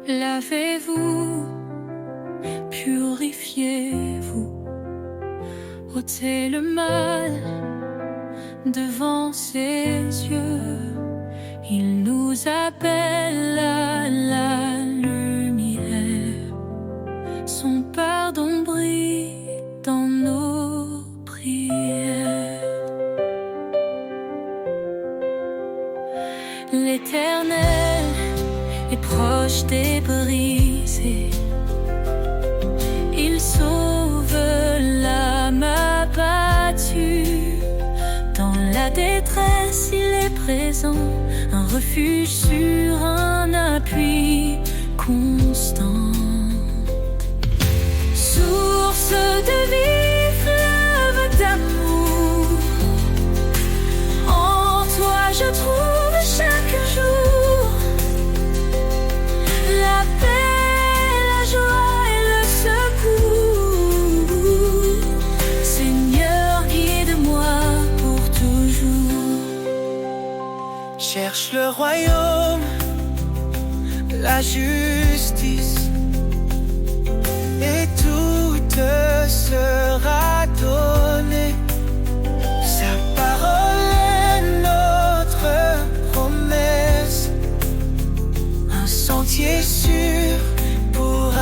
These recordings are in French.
Lavez-vous, purifiez-vous, ôtez le mal devant ses yeux. Il nous appelle à la lumière, son pardon brille dans nos prières. L'Éternel est proche des brisés, il sauve l'âme abattue. Dans la détresse, il est présent, un refuge sûr, un appui constant. Source de vie, fleuve d'amour, en toi je trouve chaque jour la paix, la joie et le secours. Seigneur, guide-moi pour toujours. Cherche le royaume, la justice, et tout te sera donné. Sa parole est notre promesse, un sentier sûr pour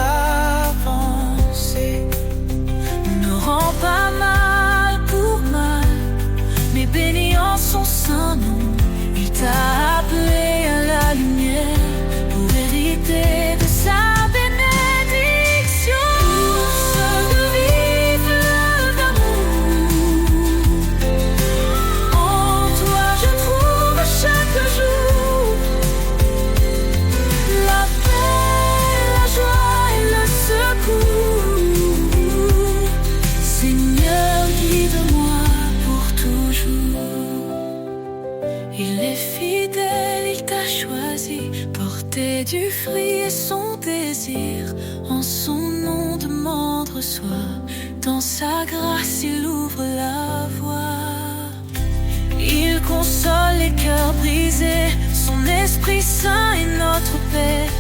avancer. Ne rends pas mal pour mal, mais bénis en son saint nom. Il t'a appelé à la lumière pour hériter de sa bénédiction. Source de vie, fleuve d'amour, en toi je trouve chaque jour la paix, la joie et le secours. Seigneur, guide-moi pour toujours. Il est fidèle, il t'a choisi, porter du fruit est son désir. En son nom demande, reçoit, dans sa grâce il ouvre la voie. Il console les cœurs brisés, son Esprit Saint est notre paix.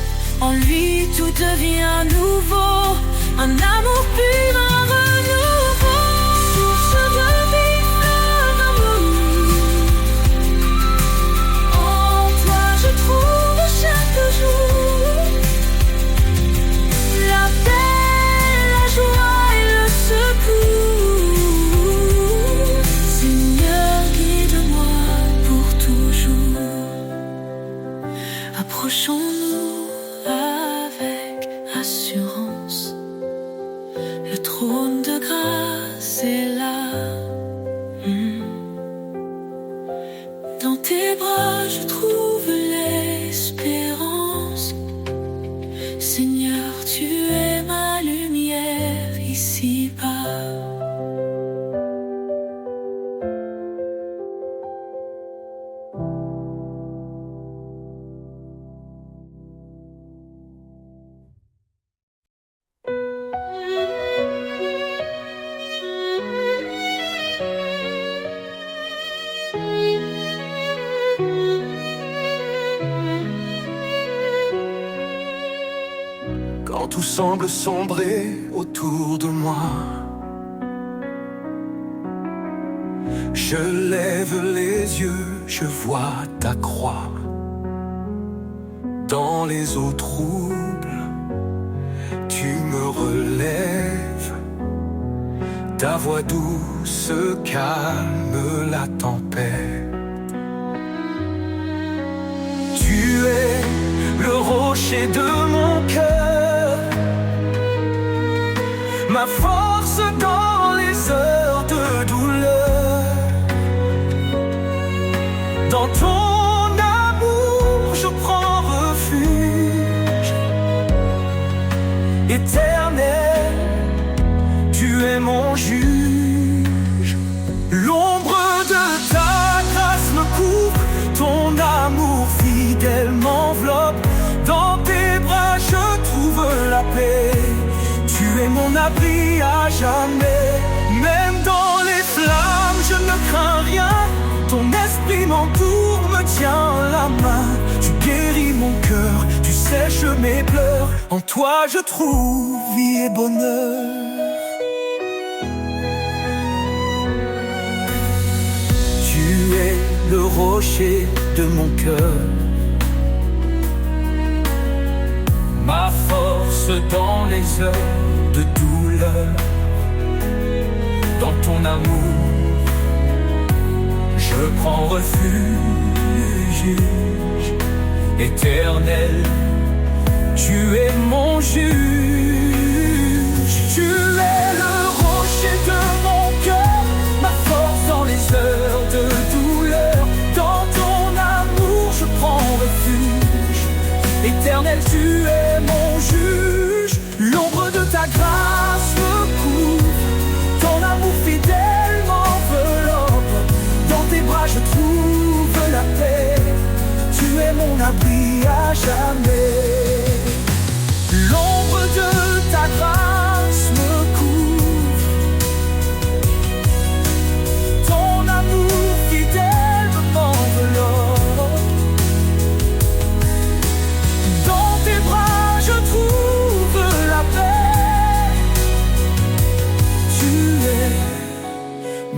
En lui tout devient nouveau, un amour pur, un renouveau. Source de vie, fleuve d'amour, en toi je trouve chaque jour la paix, la joie et le secours. Seigneur, guide-moi pour toujours. Approchons-nous avec assurance, le trône de grâce est là. Dans tes bras je trouve l'espérance. Seigneur, tu es ma lumière ici-bas. Quand tout semble sombrer autour de moi, je lève les yeux, je vois ta croix. Dans les eaux troubles, tu me relèves. Ta voix douce calme la tempête. Tu es le rocher de mon cœur, ma force dans les heures de douleur. Dans ton amour je prends refuge. Éternel, tu es mon juge. L'ombre de ta grâce me couvre, ton amour fidèle m'enveloppe. Dans tes bras je trouve la paix, tu es mon abri à jamais. Même dans les flammes je ne crains rien, ton esprit m'entoure, me tient la main. Tu guéris mon cœur, tu sèche mes pleurs. En toi je trouve vie et bonheur. Tu es le rocher de mon cœur, ma force dans les heures de douleur. Dans ton amour, je prends refuge éternel. Tu es mon juge. Tu es le rocher de mon cœur, ma force dans les heures de douleur. Dans ton amour, je prends refuge éternel. Tu es mon juge. L'ombre de ta grâce me couvre, ton amour fidèle m'enveloppe. Dans tes bras je trouve la paix. Tu es mon abri à jamais. L'ombre de ta grâce me couvre, ton amour fidèle m'enveloppe. Dans tes bras je trouve la paix. Tu es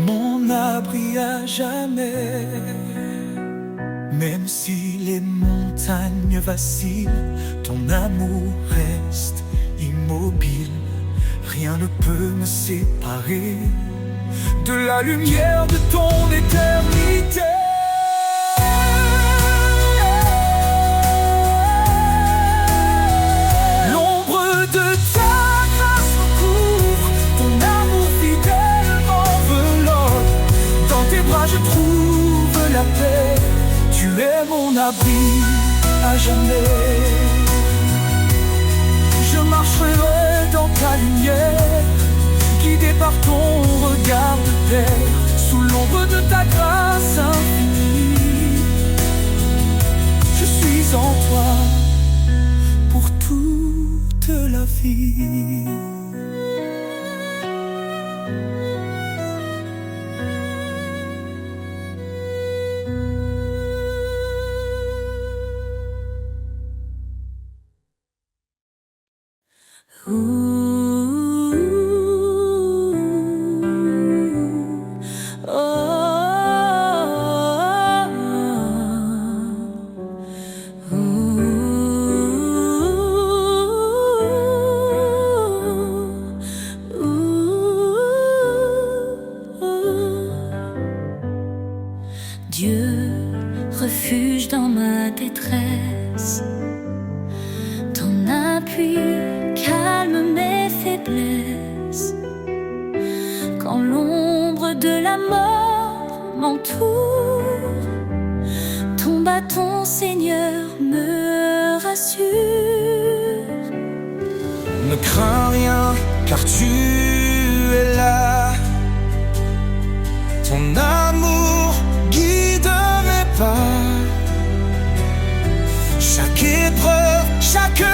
mon abri à jamais. Même si les montagnes vacillent, ton amour reste immobile. Rien ne peut me séparer de la lumière de ton éternité. L'ombre de ta grâce me couvre, ton amour fidèle m'enveloppe. Dans tes bras je trouve la paix. Tu es mon abri à jamais. Je marcherai dans ta lumière, guidé par ton regard de terre, sous l'ombre de ta grâce infinie. Je suis en toi pour toute la vie. Dieu, refuge dans ma détresse, ton appui calme mes faiblesses. Quand l'ombre de la mort m'entoure, ton bâton, Seigneur, me rassure. Ne crains rien, car tu es là. Ton amour guide mes pas. Chaque épreuve, chaque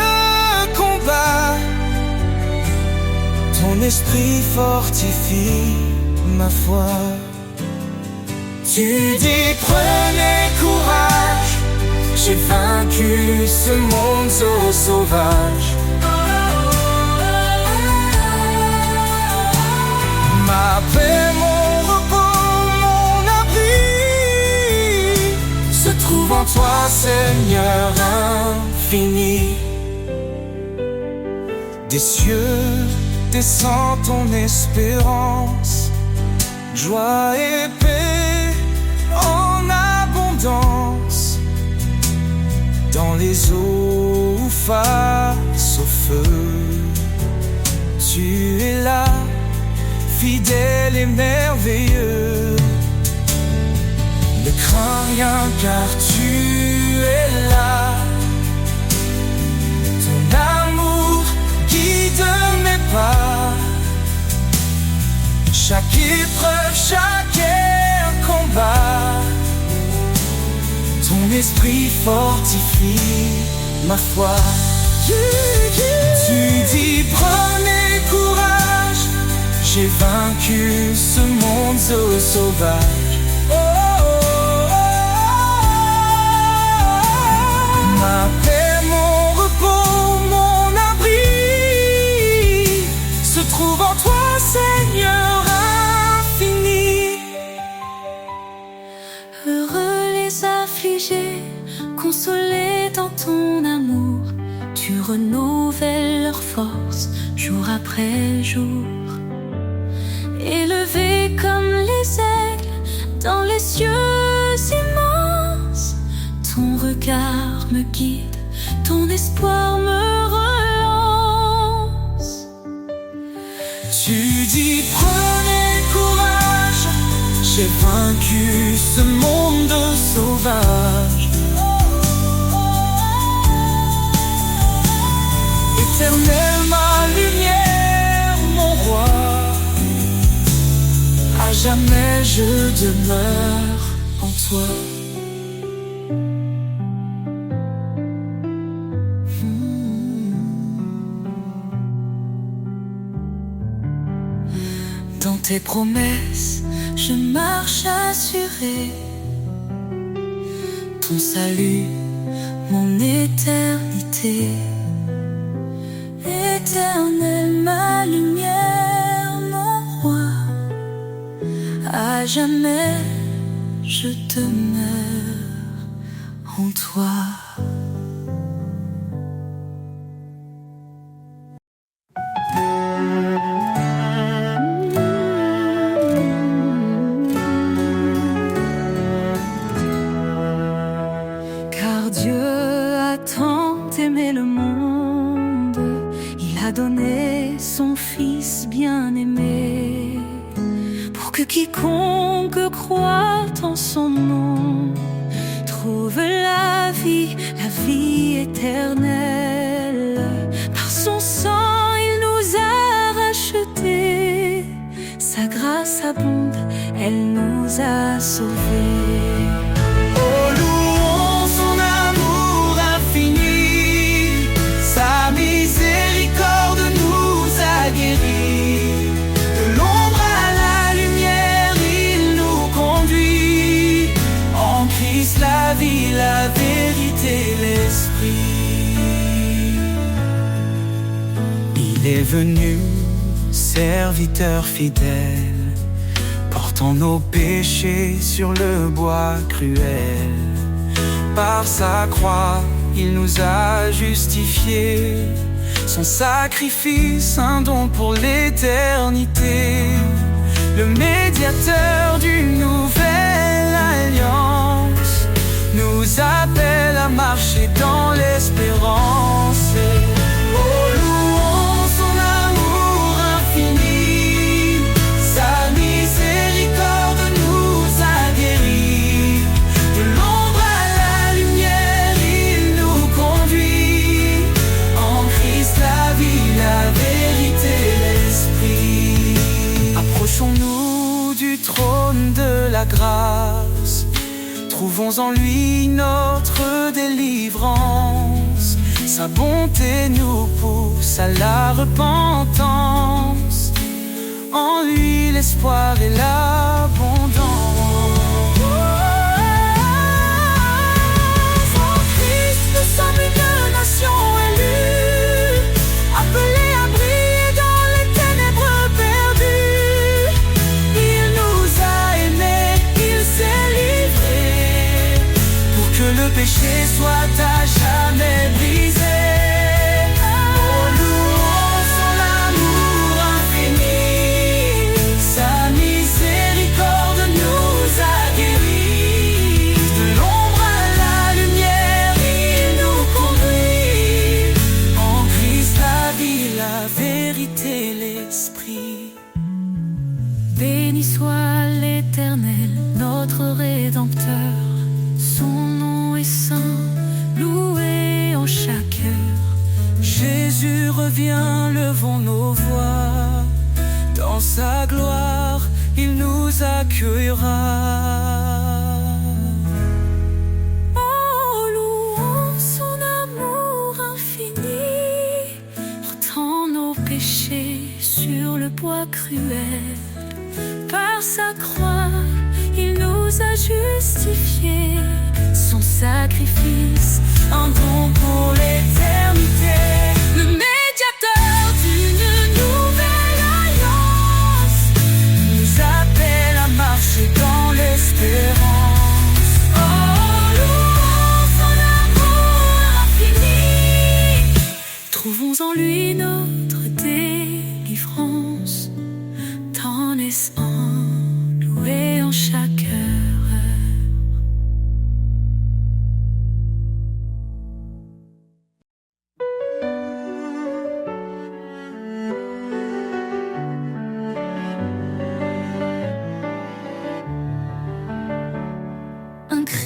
combat, ton esprit fortifie ma foi. Tu dis prenez courage, j'ai vaincu ce monde so sauvage. Ma paix, mon repos, mon abri se trouve en toi, Seigneur infini. Des cieux descend ton espérance, joie et paix en abondance. Dans les eaux face au feu, tu es là, fidèle et merveilleux. Ne crains rien car tu es là. Ton amour guide mes pas. Chaque épreuve, chaque combat, ton esprit fortifie ma foi. Tu dis prenez courage, j'ai vaincu ce monde so sauvage. Oh, oh, oh, oh. Ma paix, mon repos, Heureux les affligés, consolés dans ton amour. Tu renouvelles leurs forces jour après jour. Élevés comme les aigles dans les cieux immenses, ton regard me guide, ton espoir me relance. Tu dis prenez courage, j'ai vaincu ce monde sauvage. Éternel, ma lumière, mon roi, à jamais je demeure en toi. Dans tes promesses, je marche assuré. Ton salut, mon éternité. Éternel, ma lumière, mon roi, à jamais je demeure en toi. Car Dieu a tant aimé le monde, il a donné son Fils bien-aimé, pour que quiconque croit en son nom trouve la vie éternelle. Par son sang, il nous a rachetés, sa grâce abonde, elle nous a sauvés. La vie, la vérité, l'esprit. Il est venu, serviteur fidèle, portant nos péchés sur le bois cruel. Par sa croix, il nous a justifiés. Son sacrifice, un don pour l'éternité. Le médiateur d'une nouvelle alliance nous appelle à marcher dans l'espérance. Oh, louons son amour infini, sa miséricorde nous a guéris. De l'ombre à la lumière, il nous conduit. En Christ la vie, la vérité, l'esprit. Approchons-nous du trône de la grâce, trouvons en lui notre délivrance. Sa bonté nous pousse à la repentance, en lui l'espoir et l'abondance. En Christ nous sommes une nation élue, appelée à briller dans les ténèbres perdues. Il nous a aimés, il s'est livré, que le péché soit à jamais brisé. Oh, louons son amour infini, sa miséricorde nous a guéris. De l'ombre à la lumière, il nous conduit. En Christ la vie, la vérité, l'esprit. Béni soit l'Éternel, notre Rédempteur. Son nom est saint, loué en chaque heure. Jésus revient, levons nos voix. Dans sa gloire, il nous accueillera. Oh, louons son amour infini, portant nos péchés sur le bois cruel. Par sa croix, il nous a justifiés. Son sacrifice, un don pour l'éternité. Le médiateur d'une nouvelle alliance nous appelle à marcher dans l'espérance.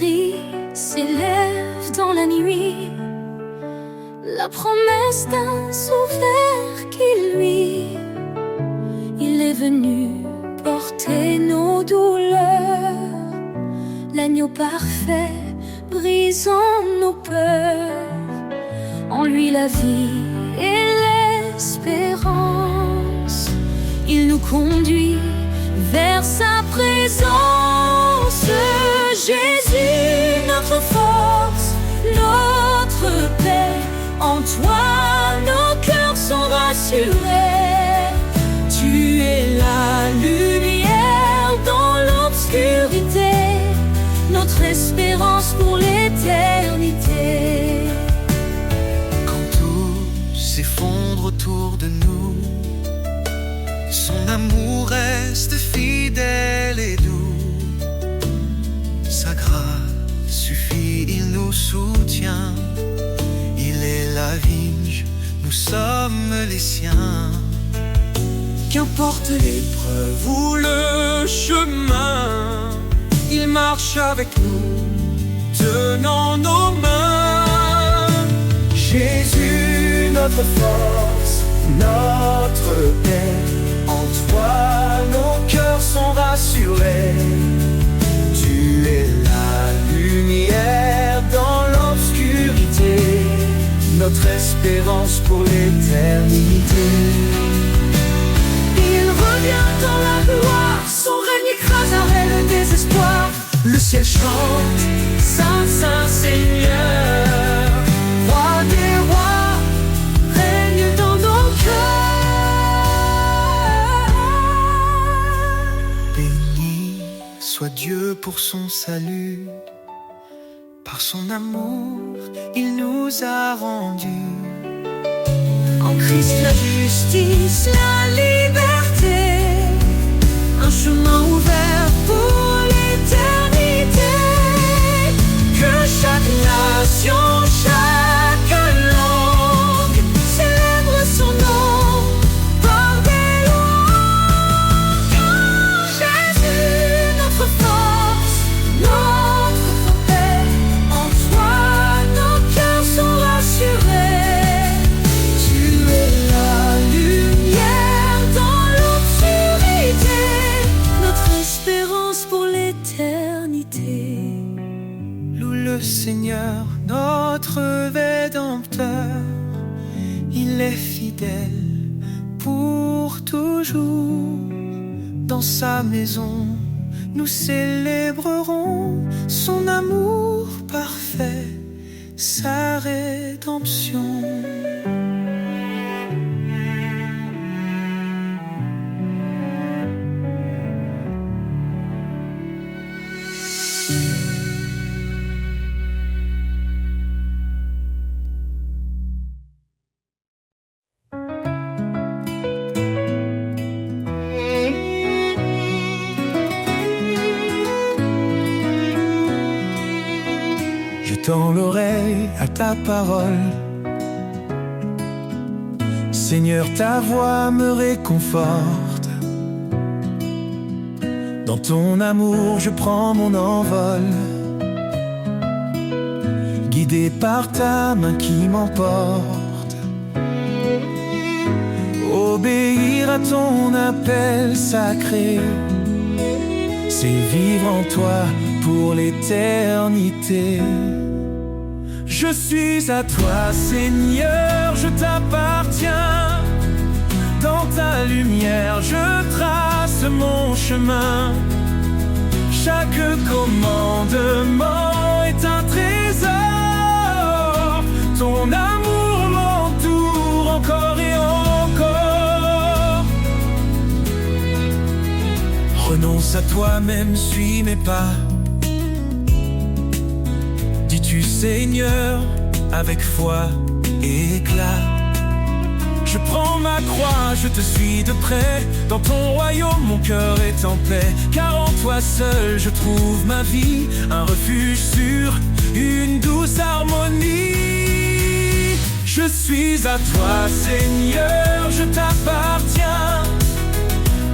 cri s'élève dans la nuit, la promesse d'un sauveur qui lui, il est venu porter nos douleurs, l'agneau parfait brisant nos peurs, en lui la vie et l'espérance, il nous conduit vers sa présence. Jésus, notre force, notre paix, en toi nos cœurs sont rassurés. Tu es la lumière dans l'obscurité, notre espérance pour l'éternité. Quand tout s'effondre autour de nous, son amour reste fidèle et doux. Sa grâce suffit, il nous soutient. Il est la vigne, nous sommes les siens. Qu'importe l'épreuve ou le chemin, il marche avec nous, tenant nos mains. Jésus, notre force, notre paix, en toi nos cœurs sont rassurés. Tu es la lumière dans l'obscurité, notre espérance pour l'éternité. Il revient dans la gloire, son règne écraserait le désespoir. Le ciel chante, Saint, Saint Seigneur, Roi des rois, règne dans nos cœurs. Béni soit Dieu pour son salut, par son amour, il nous a rendus. En Christ la justice, la liberté, un chemin ouvert pour l'éternité. Que chaque nation, chaque langue Célèbre son nom par des louanges. Jésus, notre force, notre paix, en toi nos cœurs sont rassurés. Tu es la lumière dans l'obscurité, notre espérance pour l'éternité. Loue le Seigneur, notre Rédempteur. Il est fidèle pour toujours. Dans sa maison, nous célébrerons son amour parfait, sa rédemption. Je tends l'oreille à ta parole. Seigneur, ta voix me réconforte. Dans ton amour, je prends mon envol, guidé par ta main qui m'emporte. Obéir à ton appel sacré, c'est vivre en toi pour l'éternité. Je suis à toi, Seigneur, je t'appartiens. Dans ta lumière, je trace mon chemin. Chaque commandement est un trésor. Ton amour m'entoure encore et encore. Renonce à toi-même, suis mes pas. Dis-tu, Seigneur, avec foi et éclat. Je prends ma croix, je te suis de près. Dans ton royaume, mon cœur est en paix. Car en toi seul, je trouve ma vie, un refuge sûr, une douce harmonie. Je suis à toi, Seigneur, je t'appartiens.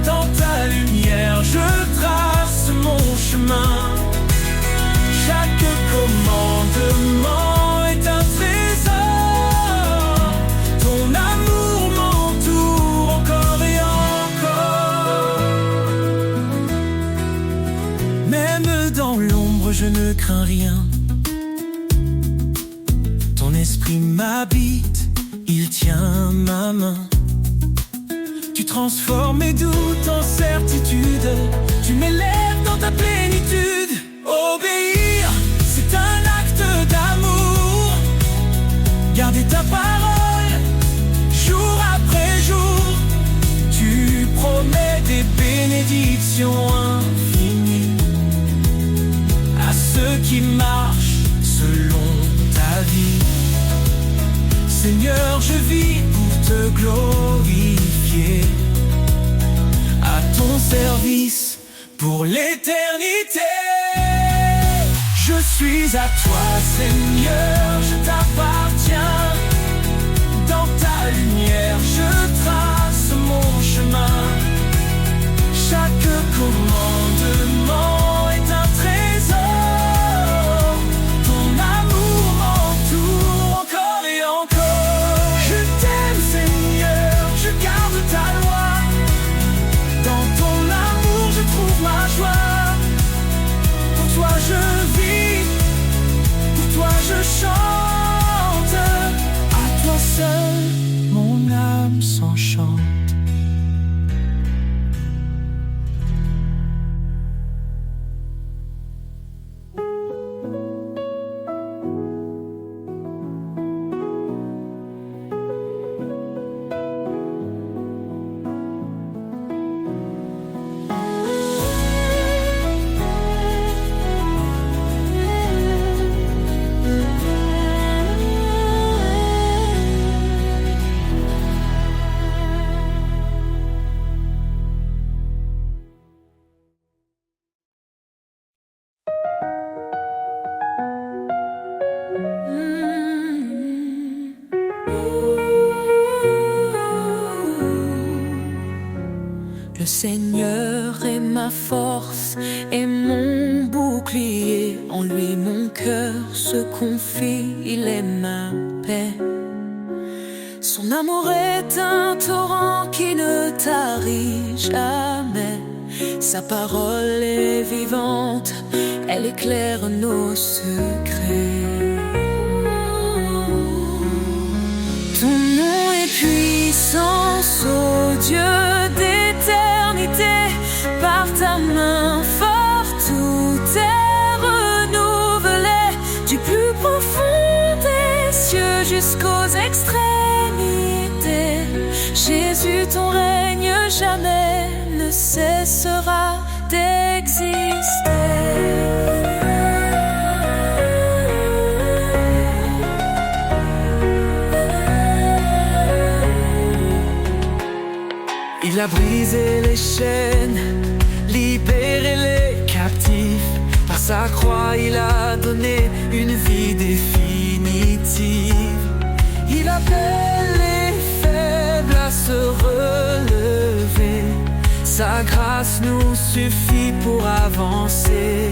Dans ta lumière, je trace mon chemin. Chaque Saint-Esprit m'habite, il tient ma main. Tu transformes mes doutes en certitude, tu m'élèves dans ta plénitude. Obéir, c'est un acte d'amour. Garder ta parole, jour après jour. Tu promets des bénédictions infinies à ceux qui marchent selon ta vie. Seigneur, je vis pour te glorifier, à ton service pour l'éternité. Je suis à toi, Seigneur, je t'appartiens. Dans ta lumière, je trace mon chemin. Chaque commandement est un trésor. Ton amour m'entoure encore et encore. Je t'aime, Seigneur, je garde ta loi. Dans ton amour, je trouve ma joie. Pour toi, je vis, pour toi, je chante. À toi seul, mon âme s'enchante. Le Seigneur est ma force et mon bouclier. En lui mon cœur se confie, il est ma paix. Son amour est un torrent qui ne tarit jamais. Sa parole est vivante, elle éclaire nos secrets. Ton nom est puissance, ô Dieu d'éternité. Par ta main forte, tout est renouvelé. Du plus profond des cieux jusqu'aux extrémités. Jésus, ton règne jamais ne cessera d'exister. Il a brisé les chaînes, libéré les captifs. Par sa croix, il a donné une vie définitive. Il appelle les faibles à se relever. Sa grâce nous suffit pour avancer.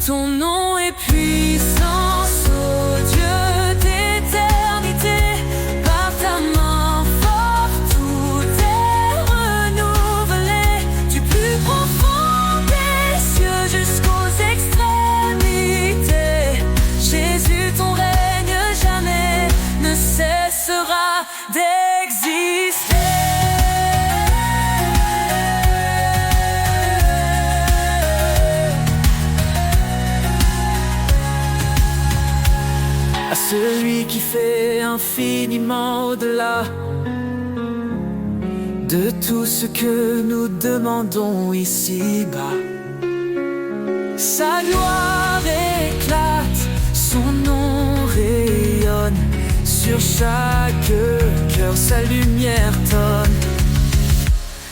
Ton nom est puissance, ô Dieu d'éternité. Par ta main forte, tout est renouvelé. Du plus profond des cieux jusqu'aux extrémités. Jésus, ton règne jamais ne cessera d'exister. À celui qui fait infiniment au-delà de tout ce que nous demandons ici-bas. Sa gloire éclate, son nom rayonne. Sur chaque cœur sa lumière tonne.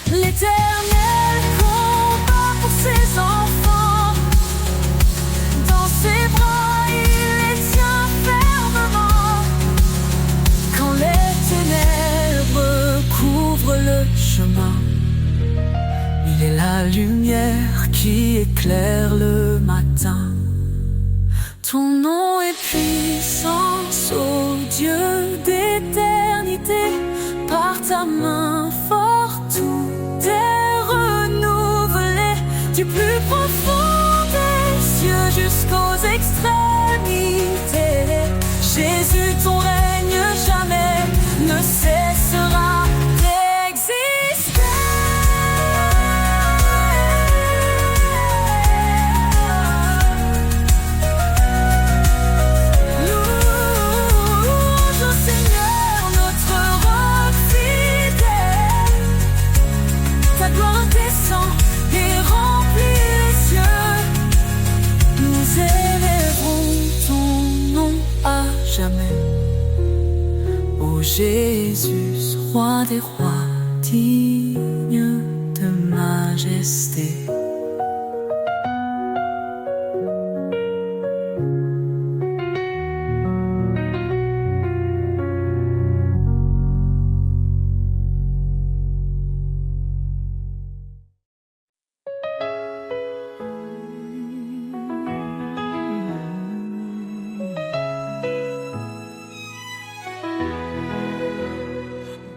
L'Éternel combat pour ses enfants. Dans ses bras il les tient fermement. Quand les ténèbres couvrent le chemin, il est la lumière qui éclaire le matin. Ton nom est puissance, ô Dieu d'éternité. Par ta main forte, tout est renouvelé. Du plus profond des cieux jusqu'aux extrémités. Jésus, Jésus, roi des rois, digne de majesté.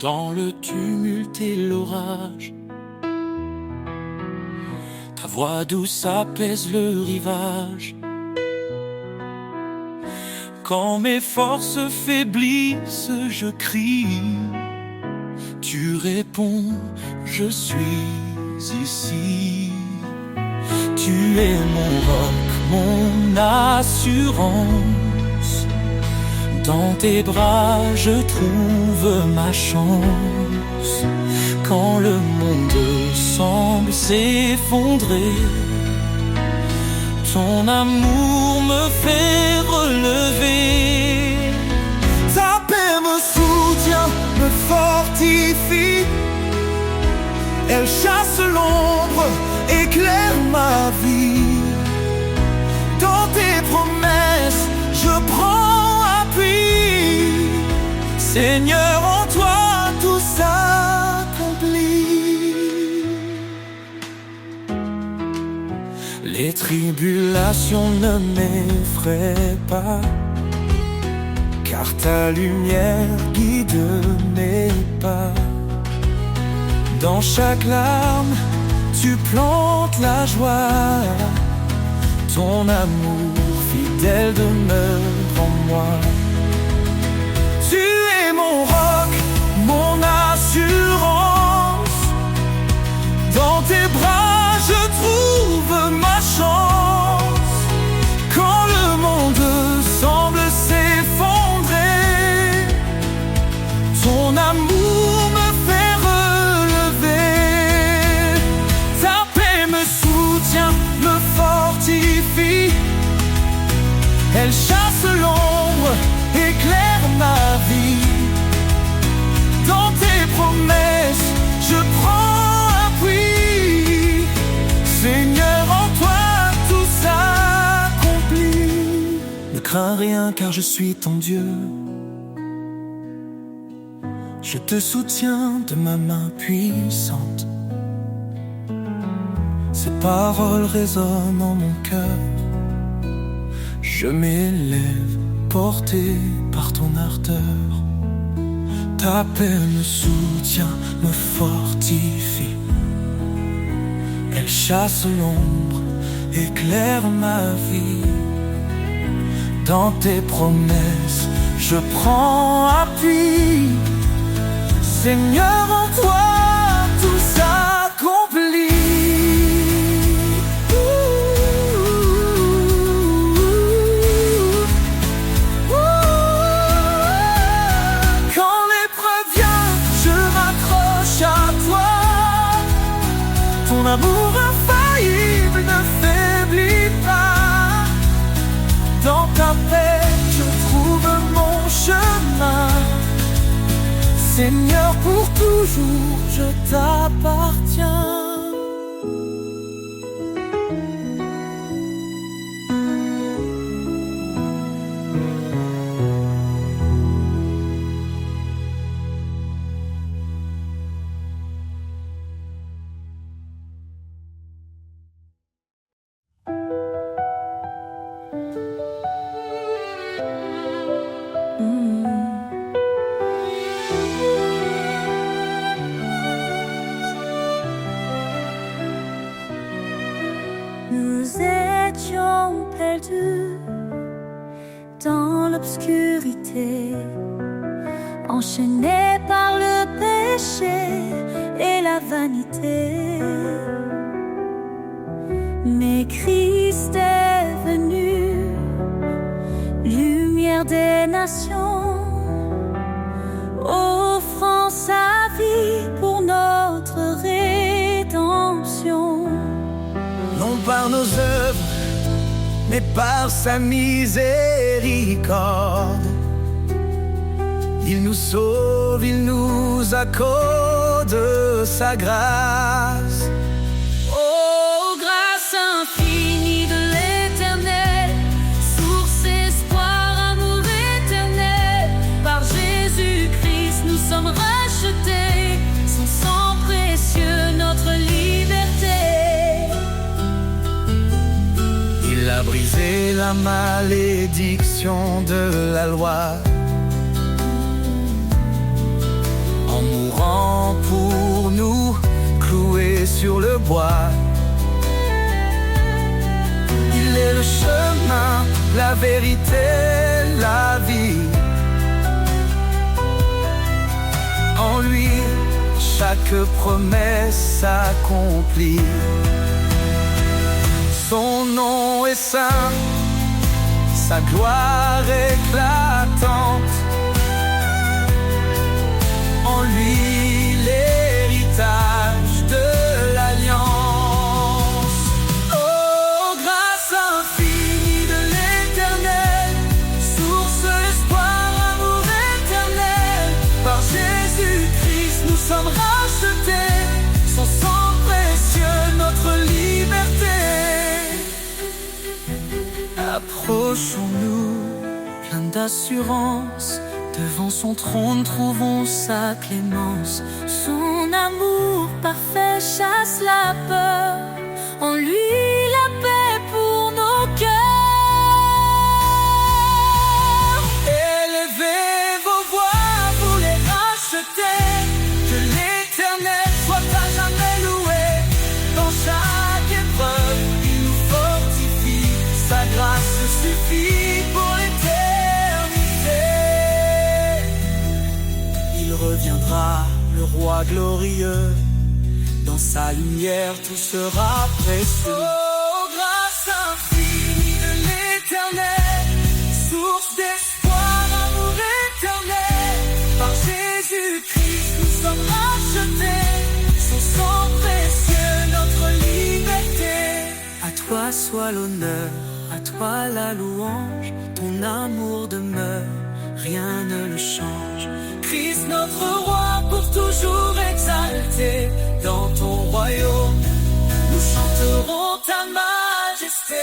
Dans le tumulte et l'orage, ta voix douce apaise le rivage. Quand mes forces faiblissent, je crie. Tu réponds, je suis ici. Tu es mon roc, mon assurance. Dans tes bras je trouve ma chance. Quand le monde semble s'effondrer, ton amour me fait relever. Ta paix me soutient, me fortifie. Elle chasse l'ombre, éclaire ma vie. Dans tes promesses, je prends appui. Seigneur, en toi tout s'accomplit. Les tribulations ne m'effraient pas, car ta lumière guide mes pas. Dans chaque larme, tu plantes la joie. Ton amour fidèle demeure en moi. Tu es mon roc, mon assurance. Dans tes bras je trouve ma chance. Quand le monde semble s'effondrer, ton amour me fait relever. Ta paix me soutient, me fortifie. Elle chasse l'ombre, éclaire ma vie. Dans tes promesses, je prends appui. Seigneur, en toi tout s'accomplit. Ne crains rien car je suis ton Dieu. Je te soutiens de ma main puissante. Ces paroles résonnent en mon cœur. Je m'élève, porté par ton ardeur. Ta paix me soutient, me fortifie. Elle chasse l'ombre, éclaire ma vie. Dans tes promesses, je prends appui. Seigneur, en toi tout s'accomplit. Ton amour infaillible ne faiblit pas. Dans ta paix, je trouve mon chemin. Seigneur, pour toujours, je t'appartiens. Nous étions perdus dans l'obscurité, enchaînés par le péché et la vanité. Mais Christ est venu, lumière des nations, offrant sa vie pour notre rédemption. Non par nos œuvres, mais par sa miséricorde. Il nous sauve, il nous accorde sa grâce. Oh, grâce infinie de l'Éternel, source, espoir, amour éternel. Par Jésus-Christ, nous sommes rachetés. Son sang précieux, notre liberté. Il a brisé la malédiction de la loi. En mourant pour nous, cloué sur le bois. Il est le chemin, la vérité, la vie. En lui, chaque promesse s'accomplit. Son nom est saint, sa gloire éclatante. En lui l'héritage de l'alliance. Oh, grâce infinie de l'Éternel, source, espoir, amour éternel. Par Jésus-Christ, nous sommes rachetés. Son sang précieux, notre liberté. Approchons-nous, pleins d'assurance. Devant son trône, trouvons sa clémence. Son amour parfait chasse la peur. En lui la paix pour nos cœurs. Élevez vos voix, vous les rachetés. Que l'Éternel soit à jamais loué. Dans chaque épreuve, il nous fortifie. Sa grâce suffit pour l'éternité. Il reviendra, le roi glorieux. Dans sa lumière, tout sera précieux. Oh, grâce infinie de l'Éternel, source d'espoir, amour éternel. Par Jésus-Christ, nous sommes rachetés. Son sang précieux, notre liberté. À toi soit l'honneur, à toi la louange. Ton amour demeure, rien ne le change. Christ notre roi, pour toujours exalté. Dans ton royaume, nous chanterons ta majesté.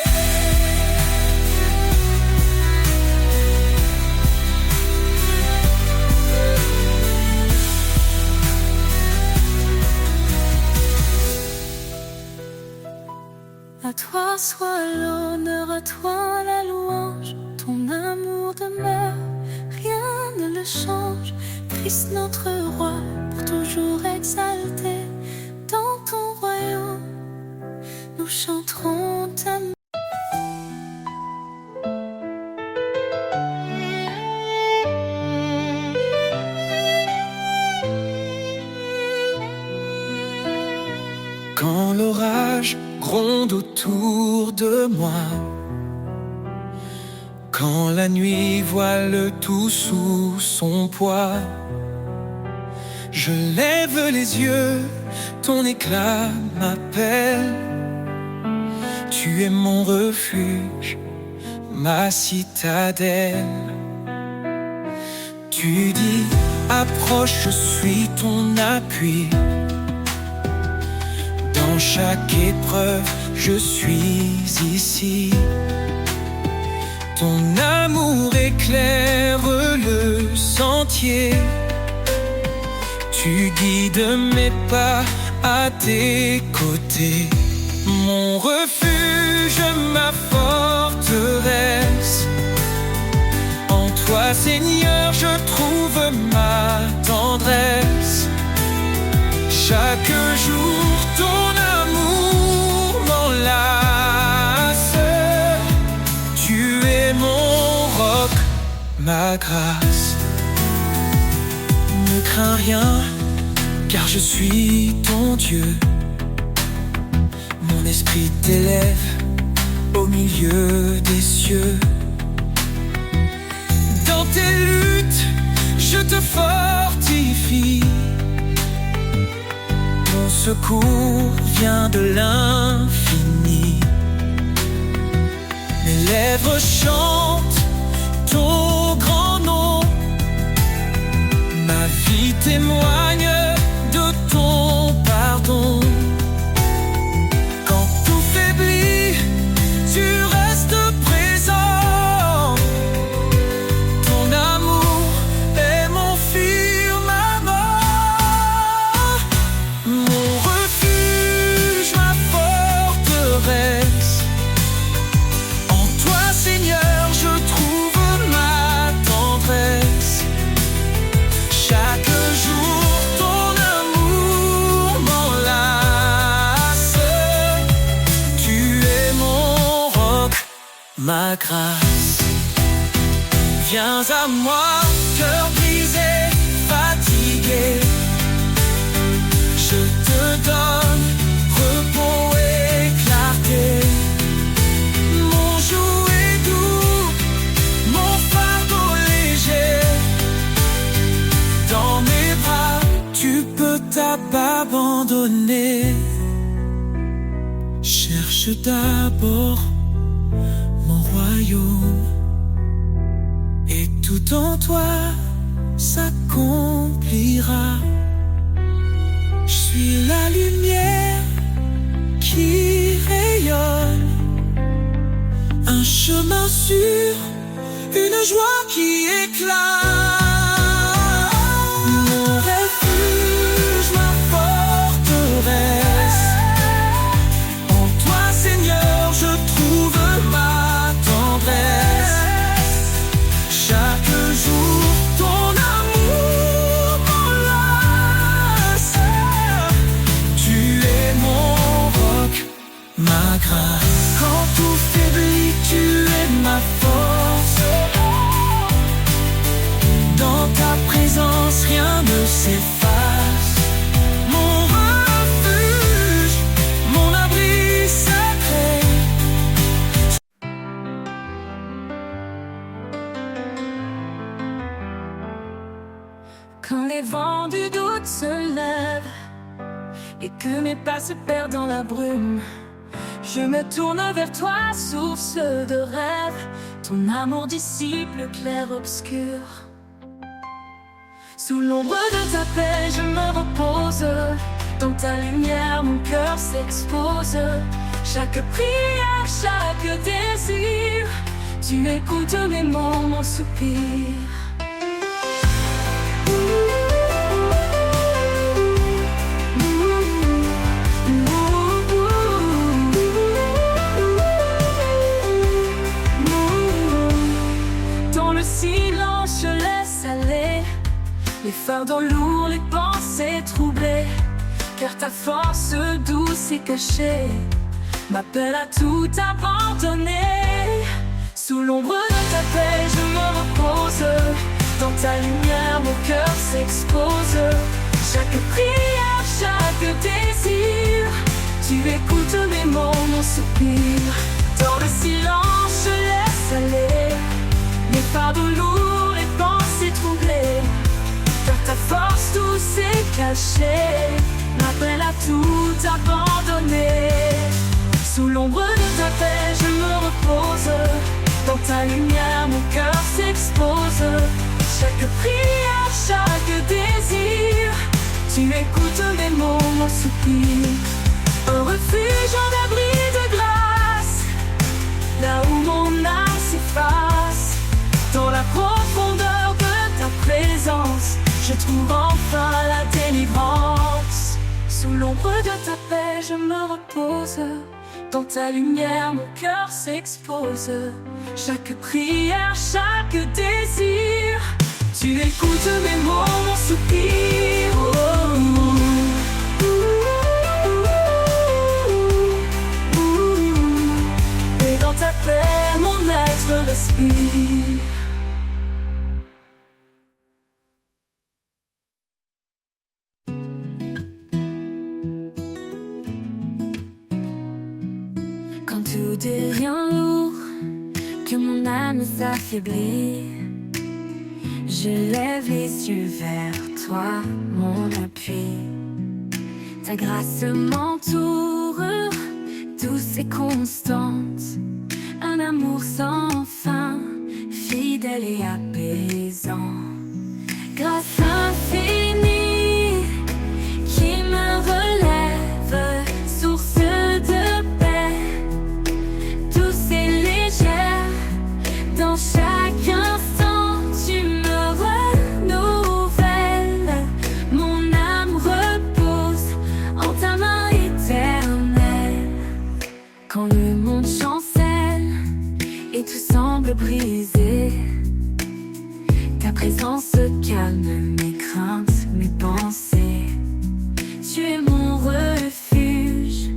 À toi soit l'honneur, à toi la louange. Ton amour demeure, rien ne le change. Christ notre roi, pour toujours exalté. Dans ton royaume, nous chanterons ta majesté. Quand l'orage gronde autour de moi, quand la nuit voile tout sous son poids, je lève les yeux, ton éclat m'appelle. Tu es mon refuge, ma citadelle. Tu dis, approche, je suis ton appui. Dans chaque épreuve, je suis ici. Ton amour éclaire le sentier. Tu guides mes pas à tes côtés. Mon refuge, ma forteresse. En toi, Seigneur, je trouve ma tendresse. Chaque jour, ton amour m'enlace. Tu es mon roc, ma grâce. Ne crains rien, car je suis ton Dieu. Mon esprit t'élève au milieu des cieux. Dans tes luttes, je te fortifie. Mon secours vient de l'infini. Mes lèvres chantent ton grand nom. témoigne de ton pardon. Quand tout faiblit, tu restes présent. Ton amour est mon firmament, mon refuge, ma forteresse. En toi, Seigneur, je trouve ma tendresse. Chaque jour, ton amour m'enlace. Tu es mon roc, ma grâce. Viens à moi, cœur brisé, fatigué. Je te donne repos et clarté. Mon joug est doux, mon fardeau léger. Dans mes bras, tu peux t'abandonner. Cherche d'abord mon royaume, et tout en toi s'accomplira. Je suis la lumière qui rayonne, un chemin sûr, une joie qui éclate. Mon refuge, ma forteresse. En toi, Seigneur, je trouve ma tendresse. Chaque jour, ton amour m'enlace. Tu es mon roc, ma grâce. Quand tout faiblit, tu es ma force. Dans ta présence, rien ne s'efface. Mon refuge, mon abri sacré. Quand les vents du doute se lèvent et que mes pas se perdent dans la brume, je me tourne vers toi, source de rêve. Ton amour dissipe le clair-obscur. Sous l'ombre de ta paix, je me repose. Dans ta lumière, mon cœur s'expose. Chaque prière, chaque désir, tu écoutes mes mots, mon soupir. Dans le silence, je laisse aller les fardeaux lourds, les pensées troublées, car ta force douce et cachée m'appelle à tout abandonner. Sous l'ombre de ta paix, je me repose. Dans ta lumière, mon cœur s'expose. Chaque prière, chaque désir, tu écoutes mes mots, mon soupir. Dans le silence, je laisse aller les fardeaux lourds, les pensées troublées, car ta force douce et cachée m'appelle à tout abandonner. Sous l'ombre de ta paix, je me repose. Dans ta lumière, mon cœur s'expose. Chaque prière, chaque désir, tu écoutes mes mots, mon soupir. Un refuge en abri de grâce, là où mon âme s'efface. Dans la profondeur de ta présence, je trouve enfin la délivrance. Sous l'ombre de ta paix, je me repose. Dans ta lumière, mon cœur s'expose. Chaque prière, chaque désir, tu écoutes mes mots, mon soupir. Oh, oh, oh, oh. Et dans ta paix, mon être respire. Quand tout devient lourd, que mon âme s'affaiblit, je lève les yeux vers toi, mon appui. Ta grâce m'entoure, douce et constante, un amour sans fin, fidèle et apaisant. Grâce infinie, chaque instant, tu me renouvelles. Mon âme repose en ta main éternelle. Quand le monde chancelle et tout semble brisé, ta présence calme mes craintes, mes pensées. Tu es mon refuge,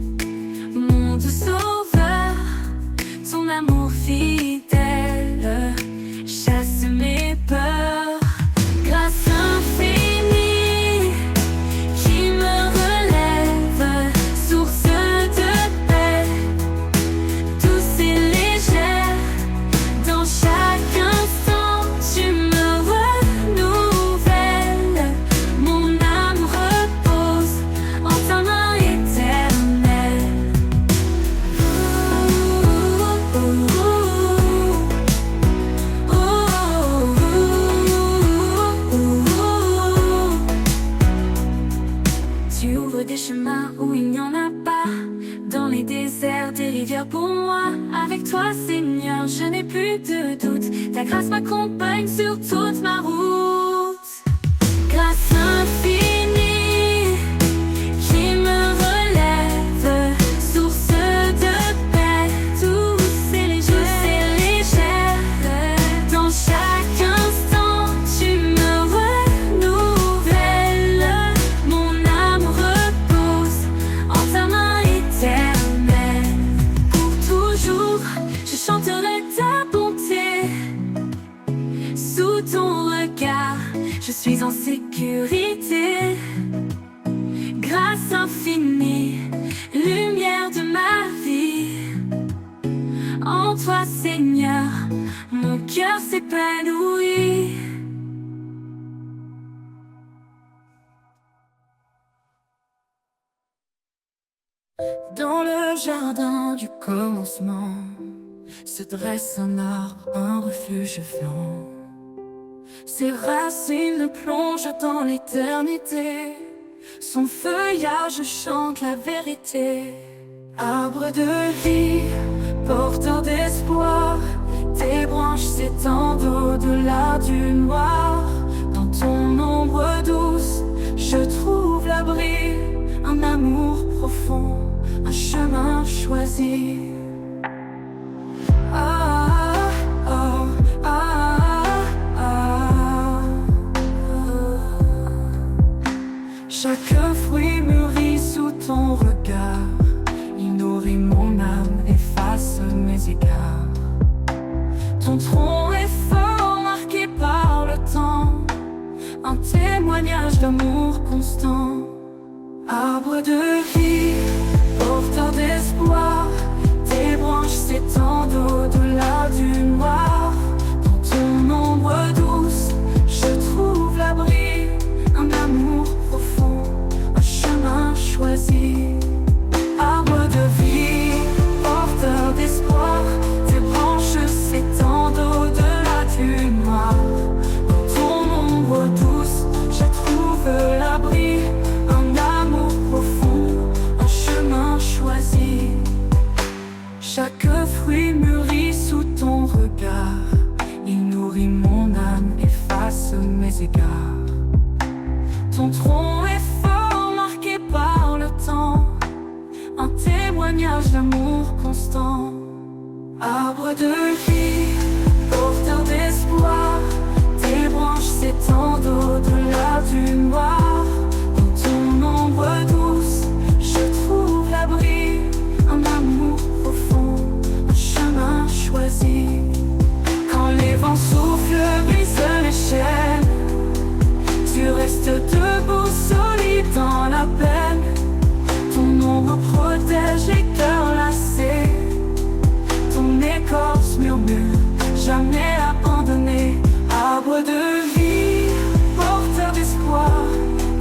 mon doux sauveur. Ton amour fidèle chasse mes peurs. Grâce infinie qui me relève, source de paix, douce et légère. Dans chaque instant, tu me renouvelles. Mon âme repose en ta main éternelle. Tu ouvres des chemins où il n'y en a pas, dans les déserts, des rivières pour moi. Avec toi, Seigneur, je n'ai plus de doute. Ta grâce m'accompagne sur toute ma route. Grâce infinie qui me relève, source de paix, douce et légère. Dans chaque instant, tu me renouvelles. Mon âme repose en ta main éternelle. Pour toujours, je chanterai ta bonté. Sous ton regard, je suis en sécurité. Grâce infinie, lumière de ma vie. En toi, Seigneur, mon cœur s'épanouit. Dans le jardin du commencement se dresse un arbre, un refuge vivant. Ses racines plongent dans l'éternité. Son feuillage chante la vérité. Arbre de vie, porteur d'espoir, tes branches s'étendent au-delà du noir. Dans ton ombre douce, je trouve l'abri, un amour profond, un chemin choisi. Ah, ah, ah, ah, ah. Chaque fruit mûrit sous ton regard. Il nourrit mon âme, efface mes égards. Ton tronc est fort, marqué par le temps, un témoignage d'amour constant. Arbre de vie, porteur d'espoir, tes branches s'étendent au-delà du noir. Dans ton ombre douce, je trouve l'abri, un amour profond, un chemin choisi. Arbre de vie, porteur d'espoir, tes branches s'étendent au-delà du noir. Dans ton ombre douce, je trouve l'abri, un amour profond, un chemin choisi. Chaque fruit mûrit sous ton regard. Il nourrit mon âme, efface mes égards. Ton tronc est fort, marqué par le temps, un témoignage d'amour constant. Arbre de vie, porteur d'espoir, tes branches s'étendent au-delà du noir. Dans ton ombre douce, je trouve l'abri, un amour profond, un chemin choisi. Quand les vents soufflent, brisent les chaînes, tu restes debout, solide dans la peine. Ton ombre protège les cœurs lassés. Ton écorce murmure, jamais abandonné. Arbre de vie, porteur d'espoir,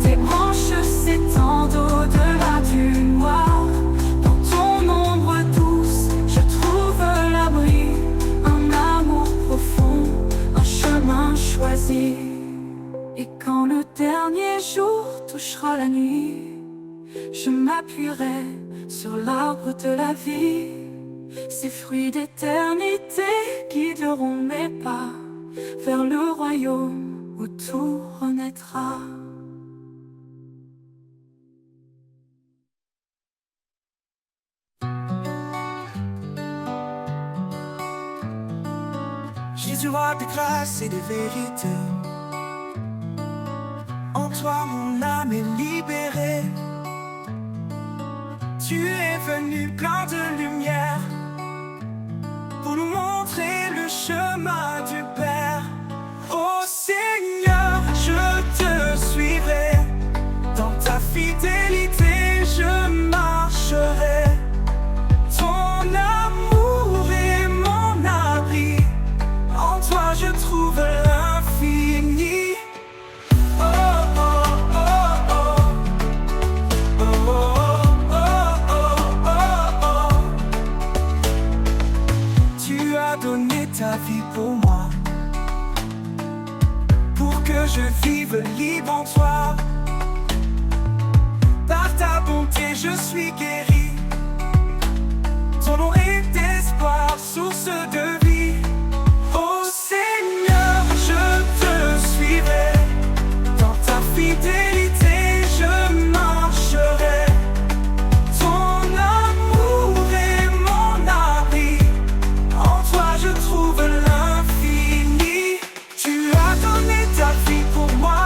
tes branches s'étendent au-delà du noir. Dans ton ombre douce, je trouve l'abri, un amour profond, un chemin choisi. Et quand le dernier jour touchera la nuit, je m'appuierai sur l'arbre de la vie. Ces fruits d'éternité guideront mes pas vers le royaume où tout renaîtra. Jésus, roi de grâce et de vérité, en toi mon âme est libérée. Tu es venu plein de lumière pour nous montrer le chemin du Père. Ô Seigneur, je te suivrai, dans ta fidélité je marcherai. Ton amour est mon abri, en toi je trouve l'infini. Oh, oh, oh, oh. Oh, oh, oh, oh, oh. Tu as donné ta vie pour moi, pour que je vive libre en toi. Par ta bonté je suis guéri, ton nom est espoir, source de vie. Ô Seigneur, je te suivrai, dans ta fidélité je marcherai. Ton amour est mon abri, en toi je trouve l'infini. Tu as donné ta vie pour moi,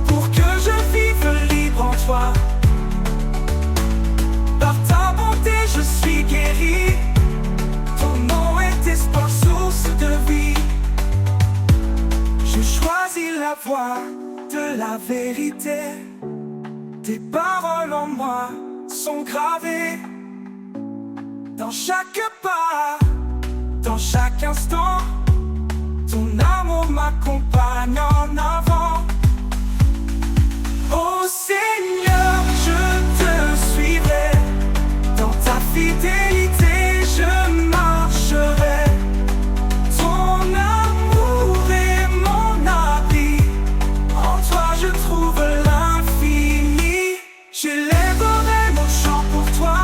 pour que je vive libre en toi. Par ta bonté je suis guéri, ton nom est espoir, source de vie. Je choisis la voie de la vérité, tes paroles en moi sont gravées. Dans chaque pas, dans chaque instant, ton amour m'accompagne en avant. Ô Seigneur, je te suivrai, dans ta fidélité je marcherai. Ton amour est mon abri, en toi je trouve l'infini. J'élèverai mon chant pour toi,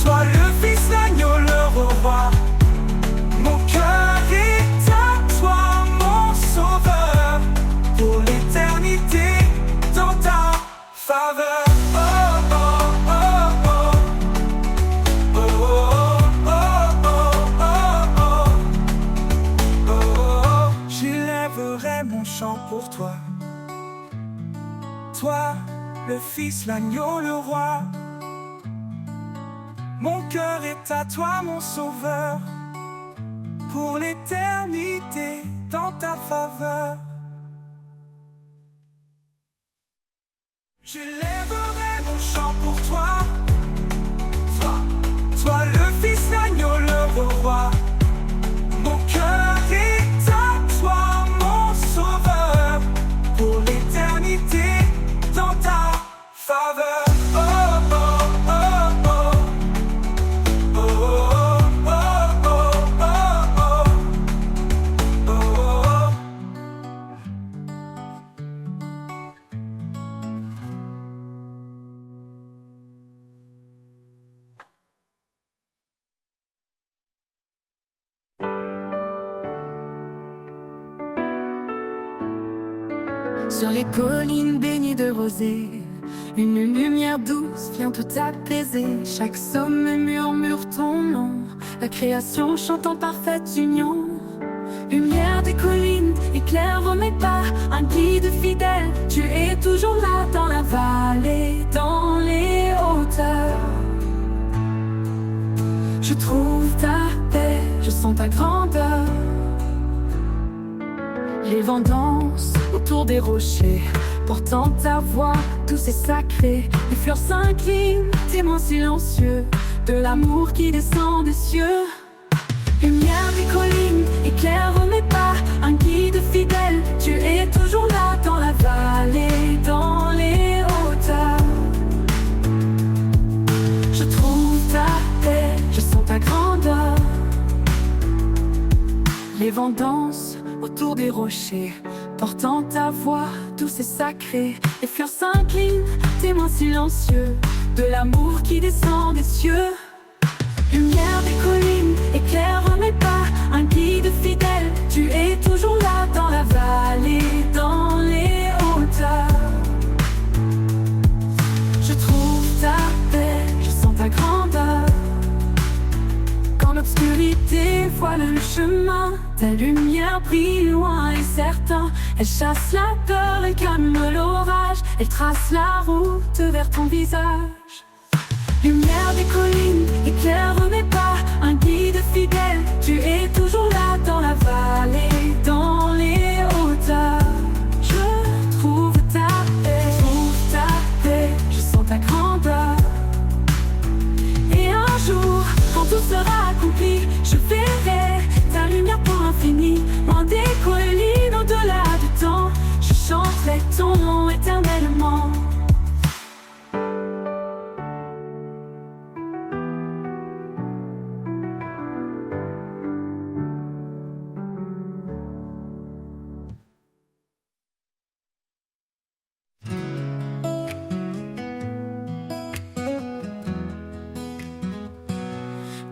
toi le Fils, l'agneau, le roi. Mon cœur est à toi, mon sauveur, pour l'éternité dans ta faveur. Oh, oh, oh, oh. Oh, oh, oh, oh, oh, oh. J'élèverai mon chant pour toi, toi le Fils, l'agneau, le roi. Mon cœur est à toi, mon sauveur, pour l'éternité dans ta faveur. J'élèverai mon chant pour toi, toi le Fils, l'agneau, le roi. Mon cœur est à toi, mon sauveur, pour l'éternité dans ta faveur. Oh, oh, oh, oh. Oh, oh, oh, oh, oh, oh. Sur les collines baignées de rosée, une lumière douce vient tout apaiser. Chaque sommet murmure ton nom, la création chante en parfaite union. Lumière des collines, éclaire mes pas, un guide fidèle. Tu es toujours là dans la vallée, dans les hauteurs. Je trouve ta paix, je sens ta grandeur. Les vents dansent autour des rochers, portant ta voix, tout c'est sacré. Les fleurs s'inclinent, témoins silencieux de l'amour qui descend des cieux. Lumière des collines, éclaire mes pas, un guide fidèle. Tu es toujours là dans la vallée, dans les hauteurs. Je trouve ta paix, je sens ta grandeur. Les vents dansent autour des rochers, portant ta voix, tout c'est sacré. Les fleurs s'inclinent, témoins silencieux de l'amour qui descend des cieux. Lumière des collines, éclaire mes pas, un guide fidèle, tu es toujours là dans la vallée, dans les hauteurs. Je trouve ta paix, je sens ta grandeur. Quand l'obscurité voile le chemin, ta lumière brille loin et certain. Elle chasse la peur et calme l'orage, elle trace la route vers ton visage. Lumière des collines, éclaire mes pas, un guide fidèle, tu es toujours là dans la vallée, dans les hauteurs. Je trouve ta paix, je sens ta grandeur. Et un jour, quand tout sera accompli, je verrai ta lumière pour l'infini. Loin des collines, au-delà du temps, je chanterai ton nom éternellement.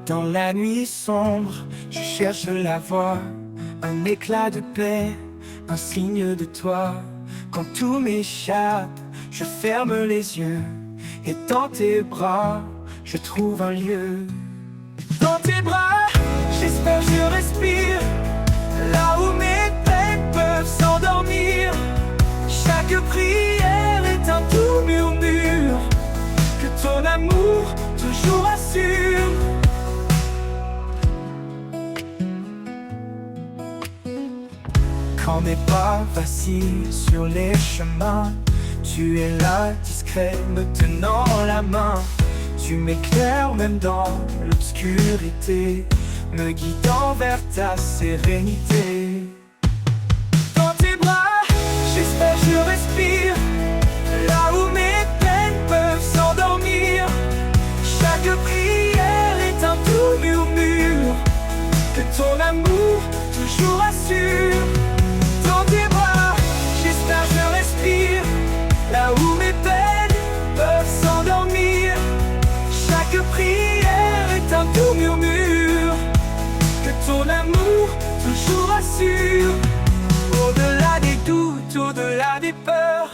Dans la nuit sombre, je cherche la voie, un éclat de paix, un signe de toi. Quand tout m'échappe, je ferme les yeux, et dans tes bras, je trouve un lieu. Dans tes bras, j'espère, je respire, là où mes peines peuvent s'endormir. Chaque prière est un doux murmure, que ton amour toujours assure. Quand mes pas vacillent sur les chemins, tu es là, discret, me tenant la main. Tu m'éclaires même dans l'obscurité, me guidant vers ta sérénité. Dans tes bras, j'espère, je respire, là où mes peines peuvent s'endormir. Chaque prière est un doux murmure, que ton amour toujours assure. Dans tes bras, j'espère, je respire, là où mes peines peuvent s'endormir. Chaque prière est un doux murmure, que ton amour toujours assure. Au-delà des doutes, au-delà des peurs,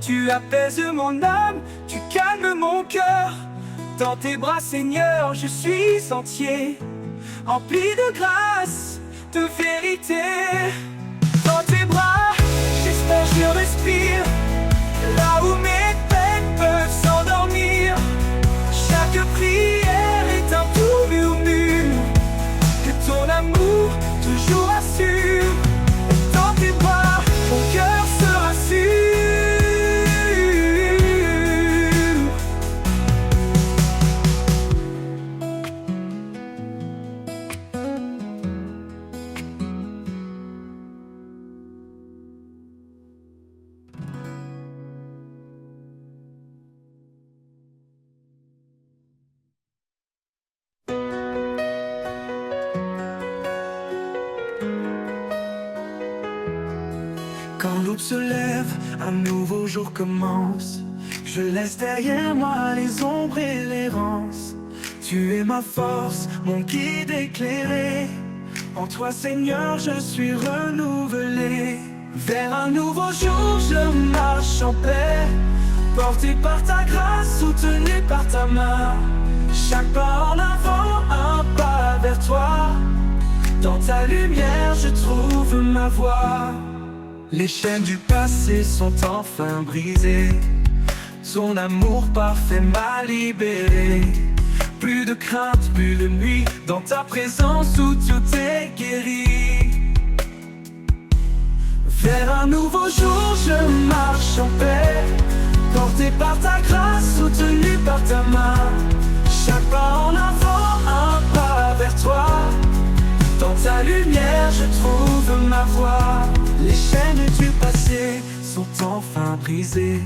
tu apaises mon âme, tu calmes mon cœur. Dans tes bras, Seigneur, je suis entier, empli de grâce, de vérité. Dans tes bras, j'espère, je respire, là où mes peines peuvent s'endormir. Chaque prière est un doux murmure, que ton amour toujours assure. Dans tes bras, mon cœur se rassure. Quand l'aube se lève, un nouveau jour commence. Je laisse derrière moi les ombres et l'errance. Tu es ma force, mon guide éclairé. En toi, Seigneur, je suis renouvelé. Vers un nouveau jour, je marche en paix, porté par ta grâce, soutenu par ta main. Chaque pas en avant, un pas vers toi. Dans ta lumière, je trouve ma voie. Les chaînes du passé sont enfin brisées, ton amour parfait m'a libéré. Plus de crainte, plus de nuit, dans ta présence où tout est guéri. Vers un nouveau jour, je marche en paix, porté par ta grâce, soutenu par ta main. Chaque pas en avant, un pas vers toi. Dans ta lumière, je trouve ma voie. Les chaînes du passé sont enfin brisées,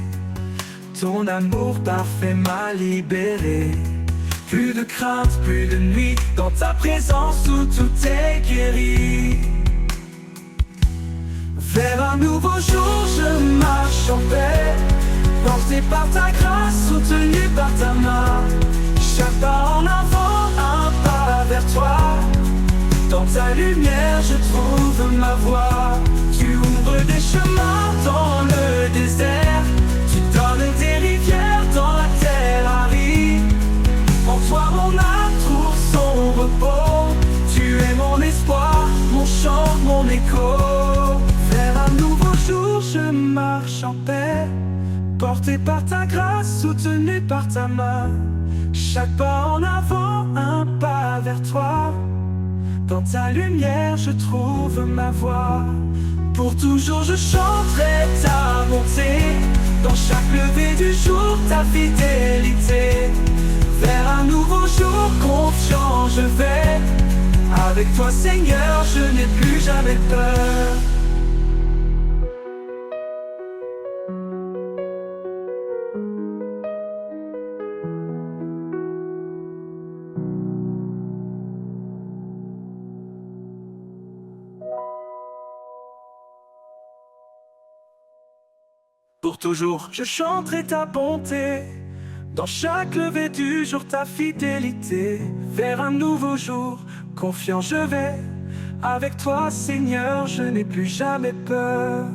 ton amour parfait m'a libéré. Plus de crainte, plus de nuit, dans ta présence où tout est guéri. Vers un nouveau jour, je marche en paix, Porté par ta grâce, soutenu par ta main. Chaque pas en avant, un pas vers toi. Dans ta lumière, je trouve ma voie. Tu ouvres des chemins dans le désert. Tu donnes des rivières dans la terre aride. En toi, mon âme trouve son repos. Tu es mon espoir, mon chant, mon écho. Vers un nouveau jour, je marche en paix. Porté par ta grâce, soutenu par ta main. Chaque pas en avant, un pas vers toi. Dans ta lumière, je trouve ma voie. Pour toujours, je chanterai ta bonté. Dans chaque lever du jour, ta fidélité. Vers un nouveau jour, confiant, je vais. Avec toi, Seigneur, je n'ai plus jamais peur. Pour toujours, je chanterai ta bonté. Dans chaque lever du jour, ta fidélité. Vers un nouveau jour, confiant je vais. Avec toi, Seigneur, je n'ai plus jamais peur.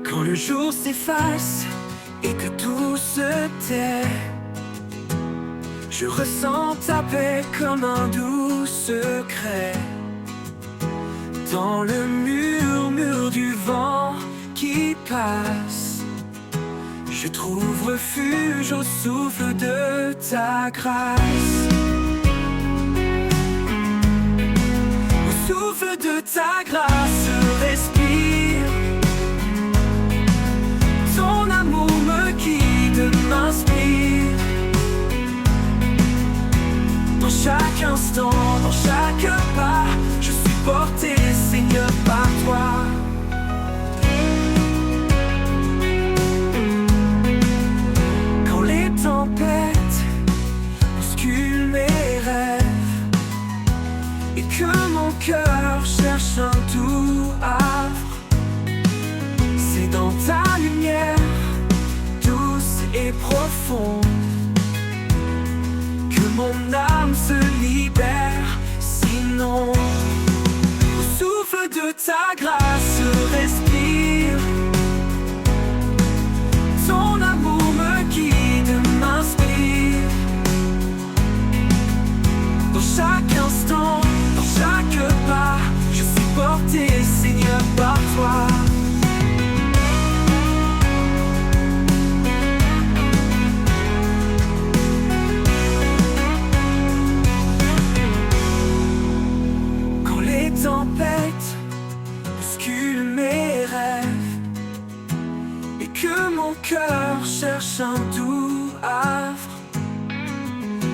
Quand le jour s'efface et que tout se tait, je ressens ta paix comme un doux secret. Dans le murmure du vent qui passe, je trouve refuge au souffle de ta grâce. Au souffle de ta grâce, respire. Ton amour me guide, m'inspire. Dans chaque instant, dans chaque pas, je suis porté, Seigneur, par toi. Quand les tempêtes bousculent mes rêves et que mon cœur cherche un doux havre, c'est dans ta lumière douce et profonde que mon âme se libère. Sinon, au souffle de ta grâce, respire. Ton amour me guide, m'inspire. Dans chaque instant, dans chaque pas, je suis porté, Seigneur, par toi. Tempête bouscule mes rêves et que mon cœur cherche un doux havre,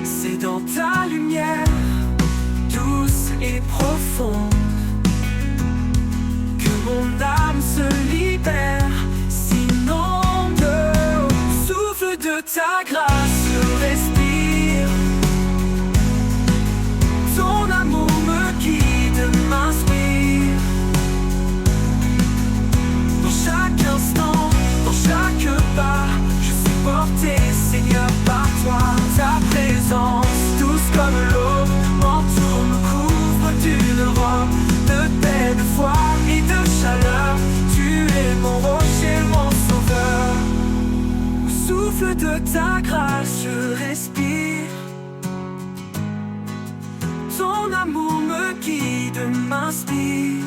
c'est dans ta lumière douce et profonde que mon âme se libère. Sinon, au souffle de ta grâce, respire. Ton amour me guide, m'inspire. Dans chaque instant, dans chaque pas, je suis porté, Seigneur, par toi. Ta présence, douce comme l'eau, m'entoure, me couvre d'une robe de paix, de foi et de chaleur. Tu es mon rocher, mon sauveur. Au souffle de ta grâce, je respire. Ton amour me guide, m'inspire.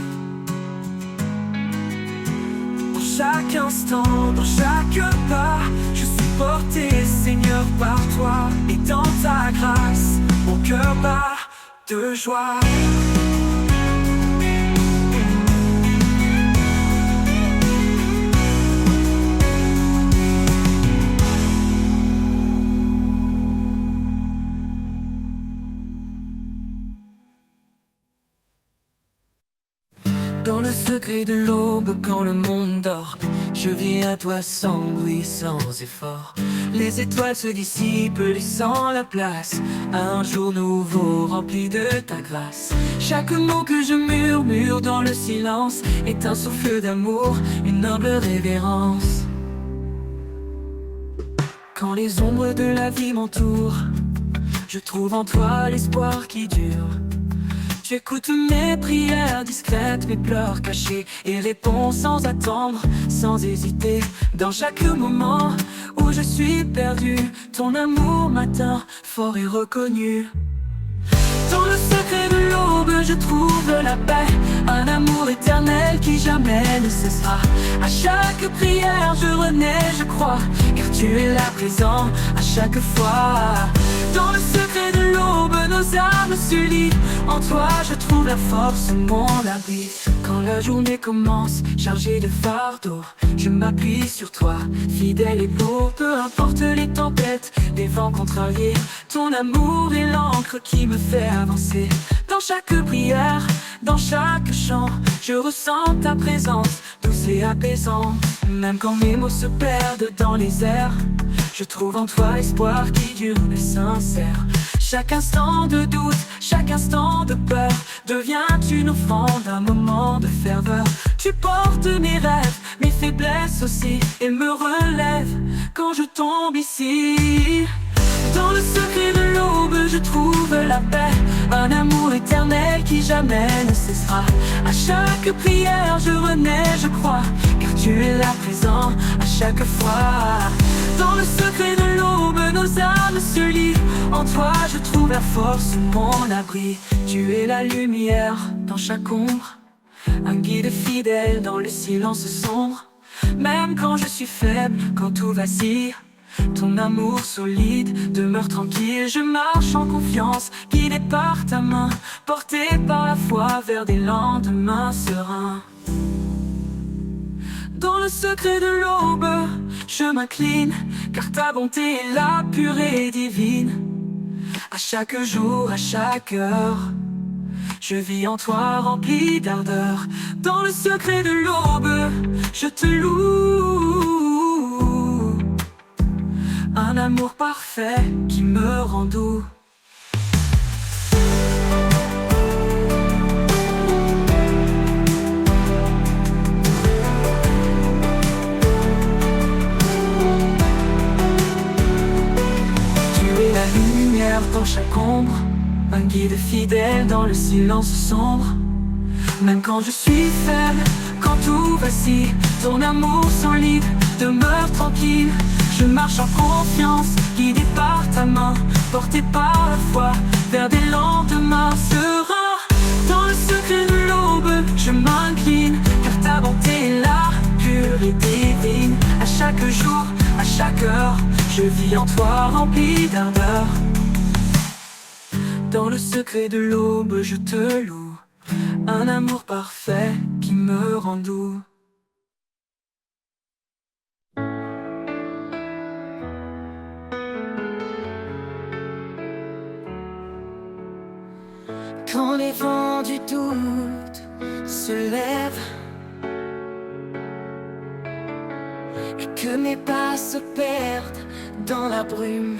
Dans chaque instant, dans chaque pas, je suis porté, Seigneur, par toi. Et dans ta grâce, mon cœur bat de joie. Dans le secret de l'aube, quand le monde dort, Je viens à toi sans bruit, sans effort. Les étoiles se dissipent, laissant la place à un jour nouveau rempli de ta grâce. Chaque mot que je murmure dans le silence est un souffle d'amour, une noble révérence. Quand les ombres de la vie m'entourent, je trouve en toi l'espoir qui dure. Tu écoutes mes prières discrètes, mes pleurs cachés, et réponds sans attendre, sans hésiter. Dans chaque moment où je suis perdu, ton amour m'atteint, fort et reconnu. Dans le secret de l'aube, je trouve la paix, un amour éternel qui jamais ne cessera. À chaque prière, je renais, je crois, car tu es là présent à chaque fois. Dans le secret de l'aube, nos âmes s'unissent. En toi, je trouve la force, mon abri. Quand la journée commence, chargée de fardeaux, je m'appuie sur toi, fidèle et beau. Peu importe les tempêtes, les vents contrariés, ton amour est l'encre qui me fait avancer. Dans chaque prière, dans chaque chant, je ressens ta présence, douce et apaisante. Même quand mes mots se perdent dans les airs, je trouve en toi l'espoir qui dure et sincère. Chaque instant de doute, chaque instant de peur devient une offrande, un moment de ferveur. Tu portes mes rêves, mes faiblesses aussi, et me relèves quand je tombe ici. Dans le secret de l'aube, je trouve la paix, un amour éternel qui jamais ne cessera. À chaque prière, je renais, je crois, car tu es là présent à chaque fois. Dans le secret de l'aube, nos âmes se lient. En toi, je trouve la force, mon abri. Tu es la lumière dans chaque ombre, un guide fidèle dans le silence sombre. Même quand je suis faible, quand tout vacille, ton amour solide demeure tranquille. Je marche en confiance, guidé par ta main, porté par la foi vers des lendemains sereins. Dans le secret de l'aube, je m'incline, car ta bonté est là, pure et divine. À chaque jour, à chaque heure, je vis en toi rempli d'ardeur. Dans le secret de l'aube, je te loue, un amour parfait qui me rend doux. Dans chaque ombre, un guide fidèle dans le silence sombre. Même quand je suis faible, quand tout vacille, ton amour solide demeure tranquille. Je marche en confiance, guidé par ta main, porté par la foi vers des lendemains sereins. Dans le secret de l'aube, je m'incline, car ta bonté est là, pure et divine. À chaque jour, à chaque heure, je vis en toi rempli d'ardeur. Dans le secret de l'aube, je te loue, un amour parfait qui me rend doux. Quand les vents du doute se lèvent et que mes pas se perdent dans la brume,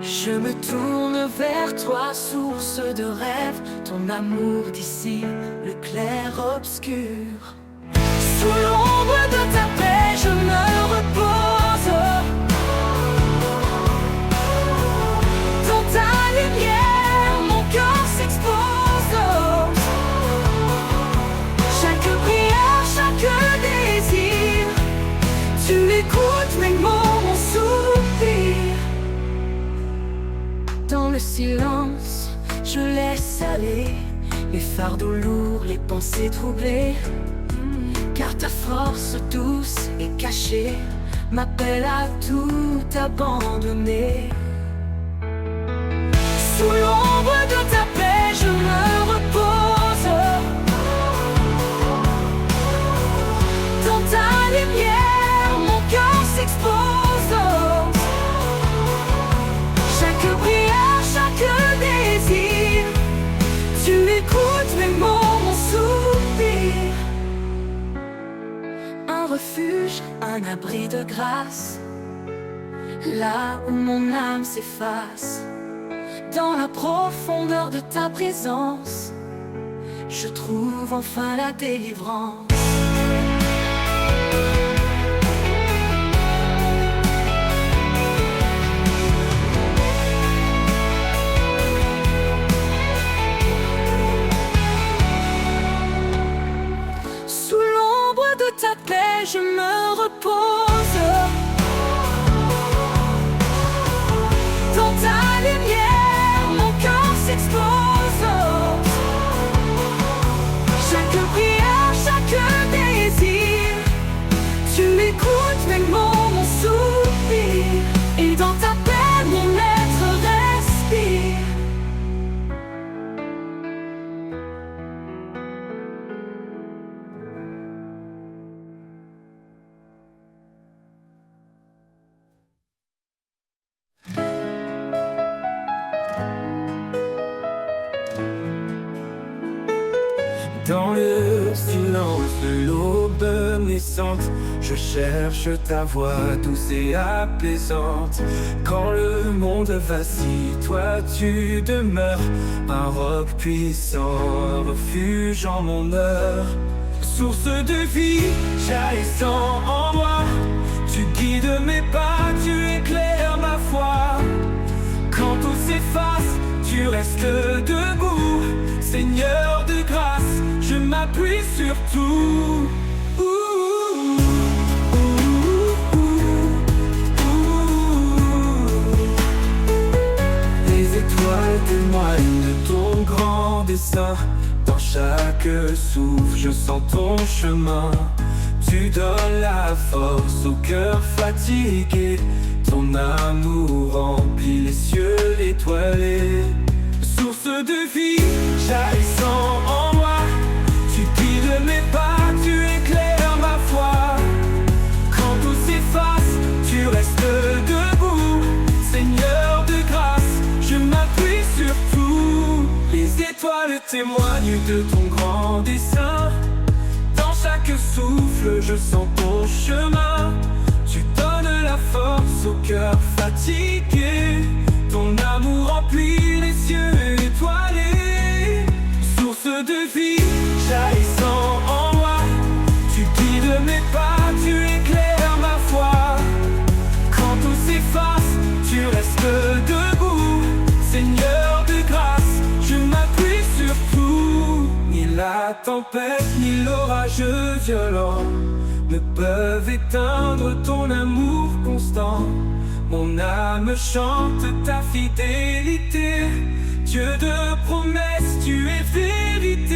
je me tourne vers toi, source de rêve. Ton amour dissipe le clair-obscur. Sous l'ombre de ta paix, je me repose. Dans ta lumière, mon cœur s'expose. Chaque prière, chaque désir, tu écoutes mes mots, mon soupir. Dans le silence, je laisse aller les fardeaux lourds, les pensées troublées. Car ta force douce et cachée m'appelle à tout abandonner. Sous l'ombre de ta paix, je me repose. Dans ta lumière, mon cœur s'expose. Chaque prière, chaque désir, tu écoutes mes mots, mon soupir. refuge, un abri de grâce. Là où mon âme s'efface, dans la profondeur de ta présence, je trouve enfin la délivrance. Sous l'ombre de ta paix, je me repose. Dans ta lumière, mon cœur s'expose. Chaque prière, chaque désir, tu écoutes mes mots, mon soupir. Et dans ta paix, mon être respire. Dans le silence de l'aube naissante, je cherche ta voix douce et apaisante. Quand le monde vacille, toi tu demeures, un roc puissant, un refuge en mon heure. Source de vie, jaillissant en moi, tu guides mes pas, tu éclaires ma foi. Quand tout s'efface, tu restes debout, Seigneur de grâce, je m'appuie sur tout. Les étoiles témoignent de ton grand dessein. Dans chaque souffle, je sens ton chemin. Tu donnes la force au cœur fatigué. Ton amour remplit les cieux étoilés. Source de vie, jaillissant en moi, tu guides mes pas, tu éclaires ma foi. Quand tout s'efface, tu restes debout, Seigneur de grâce, je m'appuie sur tout. Les étoiles témoignent de ton grand dessein. Dans chaque souffle, je sens ton chemin. Tu donnes la force au cœur fatigué. Ton amour remplit les cieux étoilés. Source de vie, jaillissant en moi, tu guides mes pas, tu éclaires ma foi. Quand tout s'efface, tu restes debout, Seigneur de grâce, je m'appuie sur tout. Ni la tempête, ni l'orage violent ne peuvent éteindre ton amour constant. Mon âme chante ta fidélité. Dieu de promesses, tu es vérité.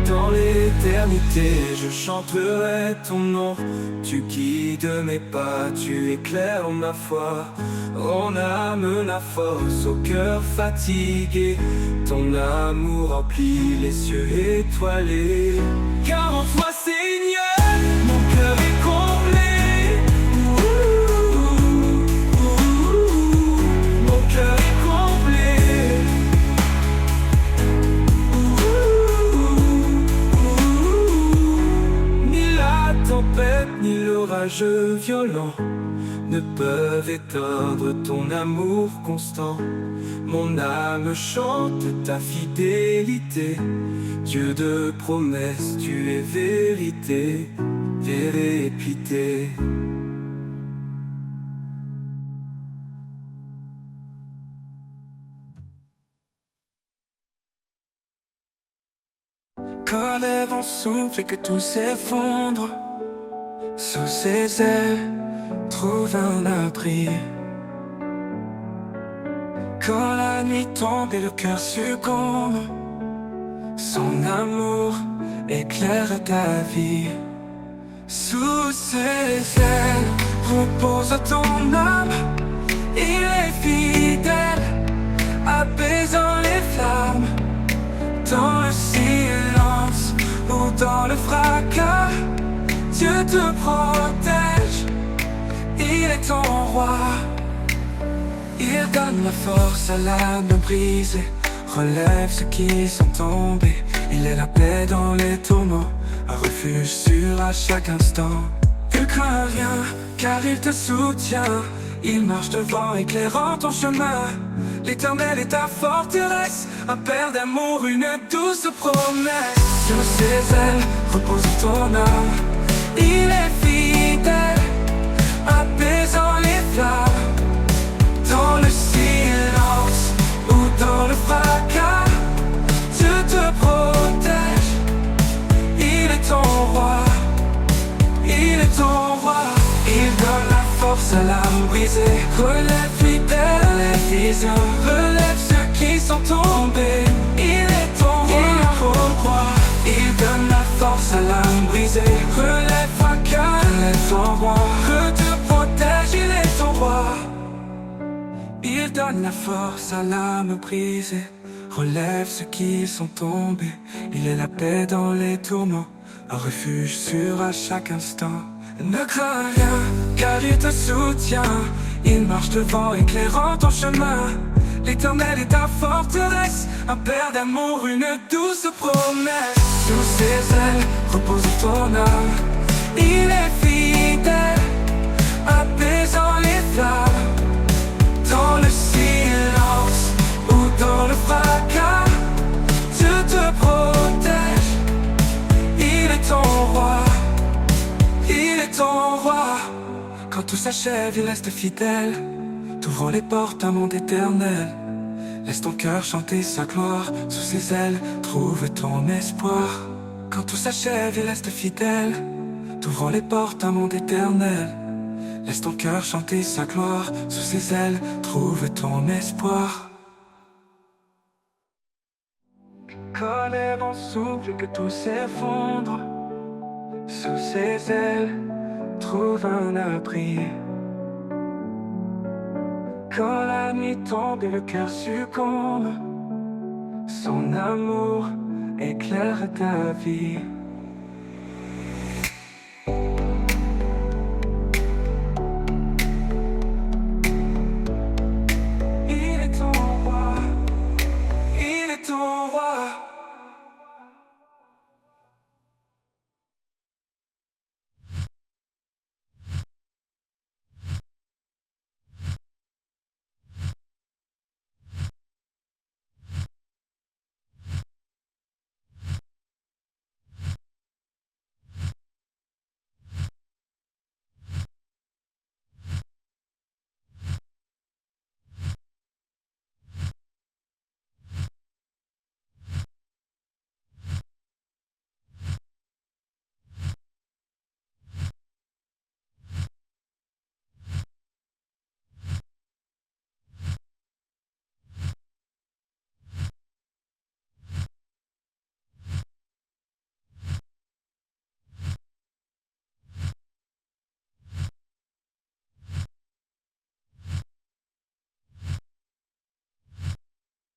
Dans l'éternité, je chanterai ton nom. Tu guides mes pas, tu éclaires ma foi. En âme la force au cœur fatigué. Ton amour remplit les cieux étoilés. Car en toi, Seigneur, mon cœur est comblé. Mon cœur est comblé. Ni la tempête, ni l'orage violent ne peuvent éteindre ton amour constant. Mon âme chante ta fidélité. Dieu de promesses, tu es vérité, vérité. Quand les vents soufflent et que tout s'effondre, sous ses ailes trouve un abri. Quand la nuit tombe et le cœur succombe, son amour éclaire ta vie. Sous ses ailes repose ton âme. Il est fidèle, apaisant les flammes. Dans le silence ou dans le fracas, te protège. Il est ton roi. Il donne la force à l'âme brisée, relève ceux qui sont tombés. Il est la paix dans les tourments, un refuge sûr à chaque instant. Ne crains rien, car il te soutient. Il marche devant, éclairant ton chemin. L'Éternel est ta forteresse, un père d'amour, une douce promesse. Sur ses ailes repose ton âme. Il est fidèle, apaisant les flammes. Dans le silence ou dans le fracas, Dieu te protège. Il est ton roi, il est ton roi. Il donne la force à l'âme brisée, relève fidèle les visions, relève ceux qui sont tombés. Il est ton roi, il donne la force à l'âme brisée, relève fracas, il est ton roi. Que te protège, il est ton roi. Il donne la force à l'âme brisée, relève ceux qui sont tombés. Il est la paix dans les tourments, un refuge sûr à chaque instant. Ne crains rien, car il te soutient. Il marche devant, éclairant ton chemin. L'Éternel est ta forteresse, un père d'amour, une douce promesse. Sous ses ailes repose ton âme. Il est fidèle, apaisant les flammes. Dans le silence ou dans le fracas, Dieu te protège. Il est ton roi, il est ton roi. Quand tout s'achève, il reste fidèle, t'ouvrant les portes d'un monde éternel. Laisse ton cœur chanter sa gloire, sous ses ailes, trouve ton espoir. Quand tout s'achève, il reste fidèle, t'ouvrant les portes d'un monde éternel. Laisse ton cœur chanter sa gloire, sous ses ailes, trouve ton espoir. Quand les vents soufflent, que tout s'effondre, sous ses ailes, trouve un abri. Quand la nuit tombe et le cœur succombe, son amour éclaire ta vie.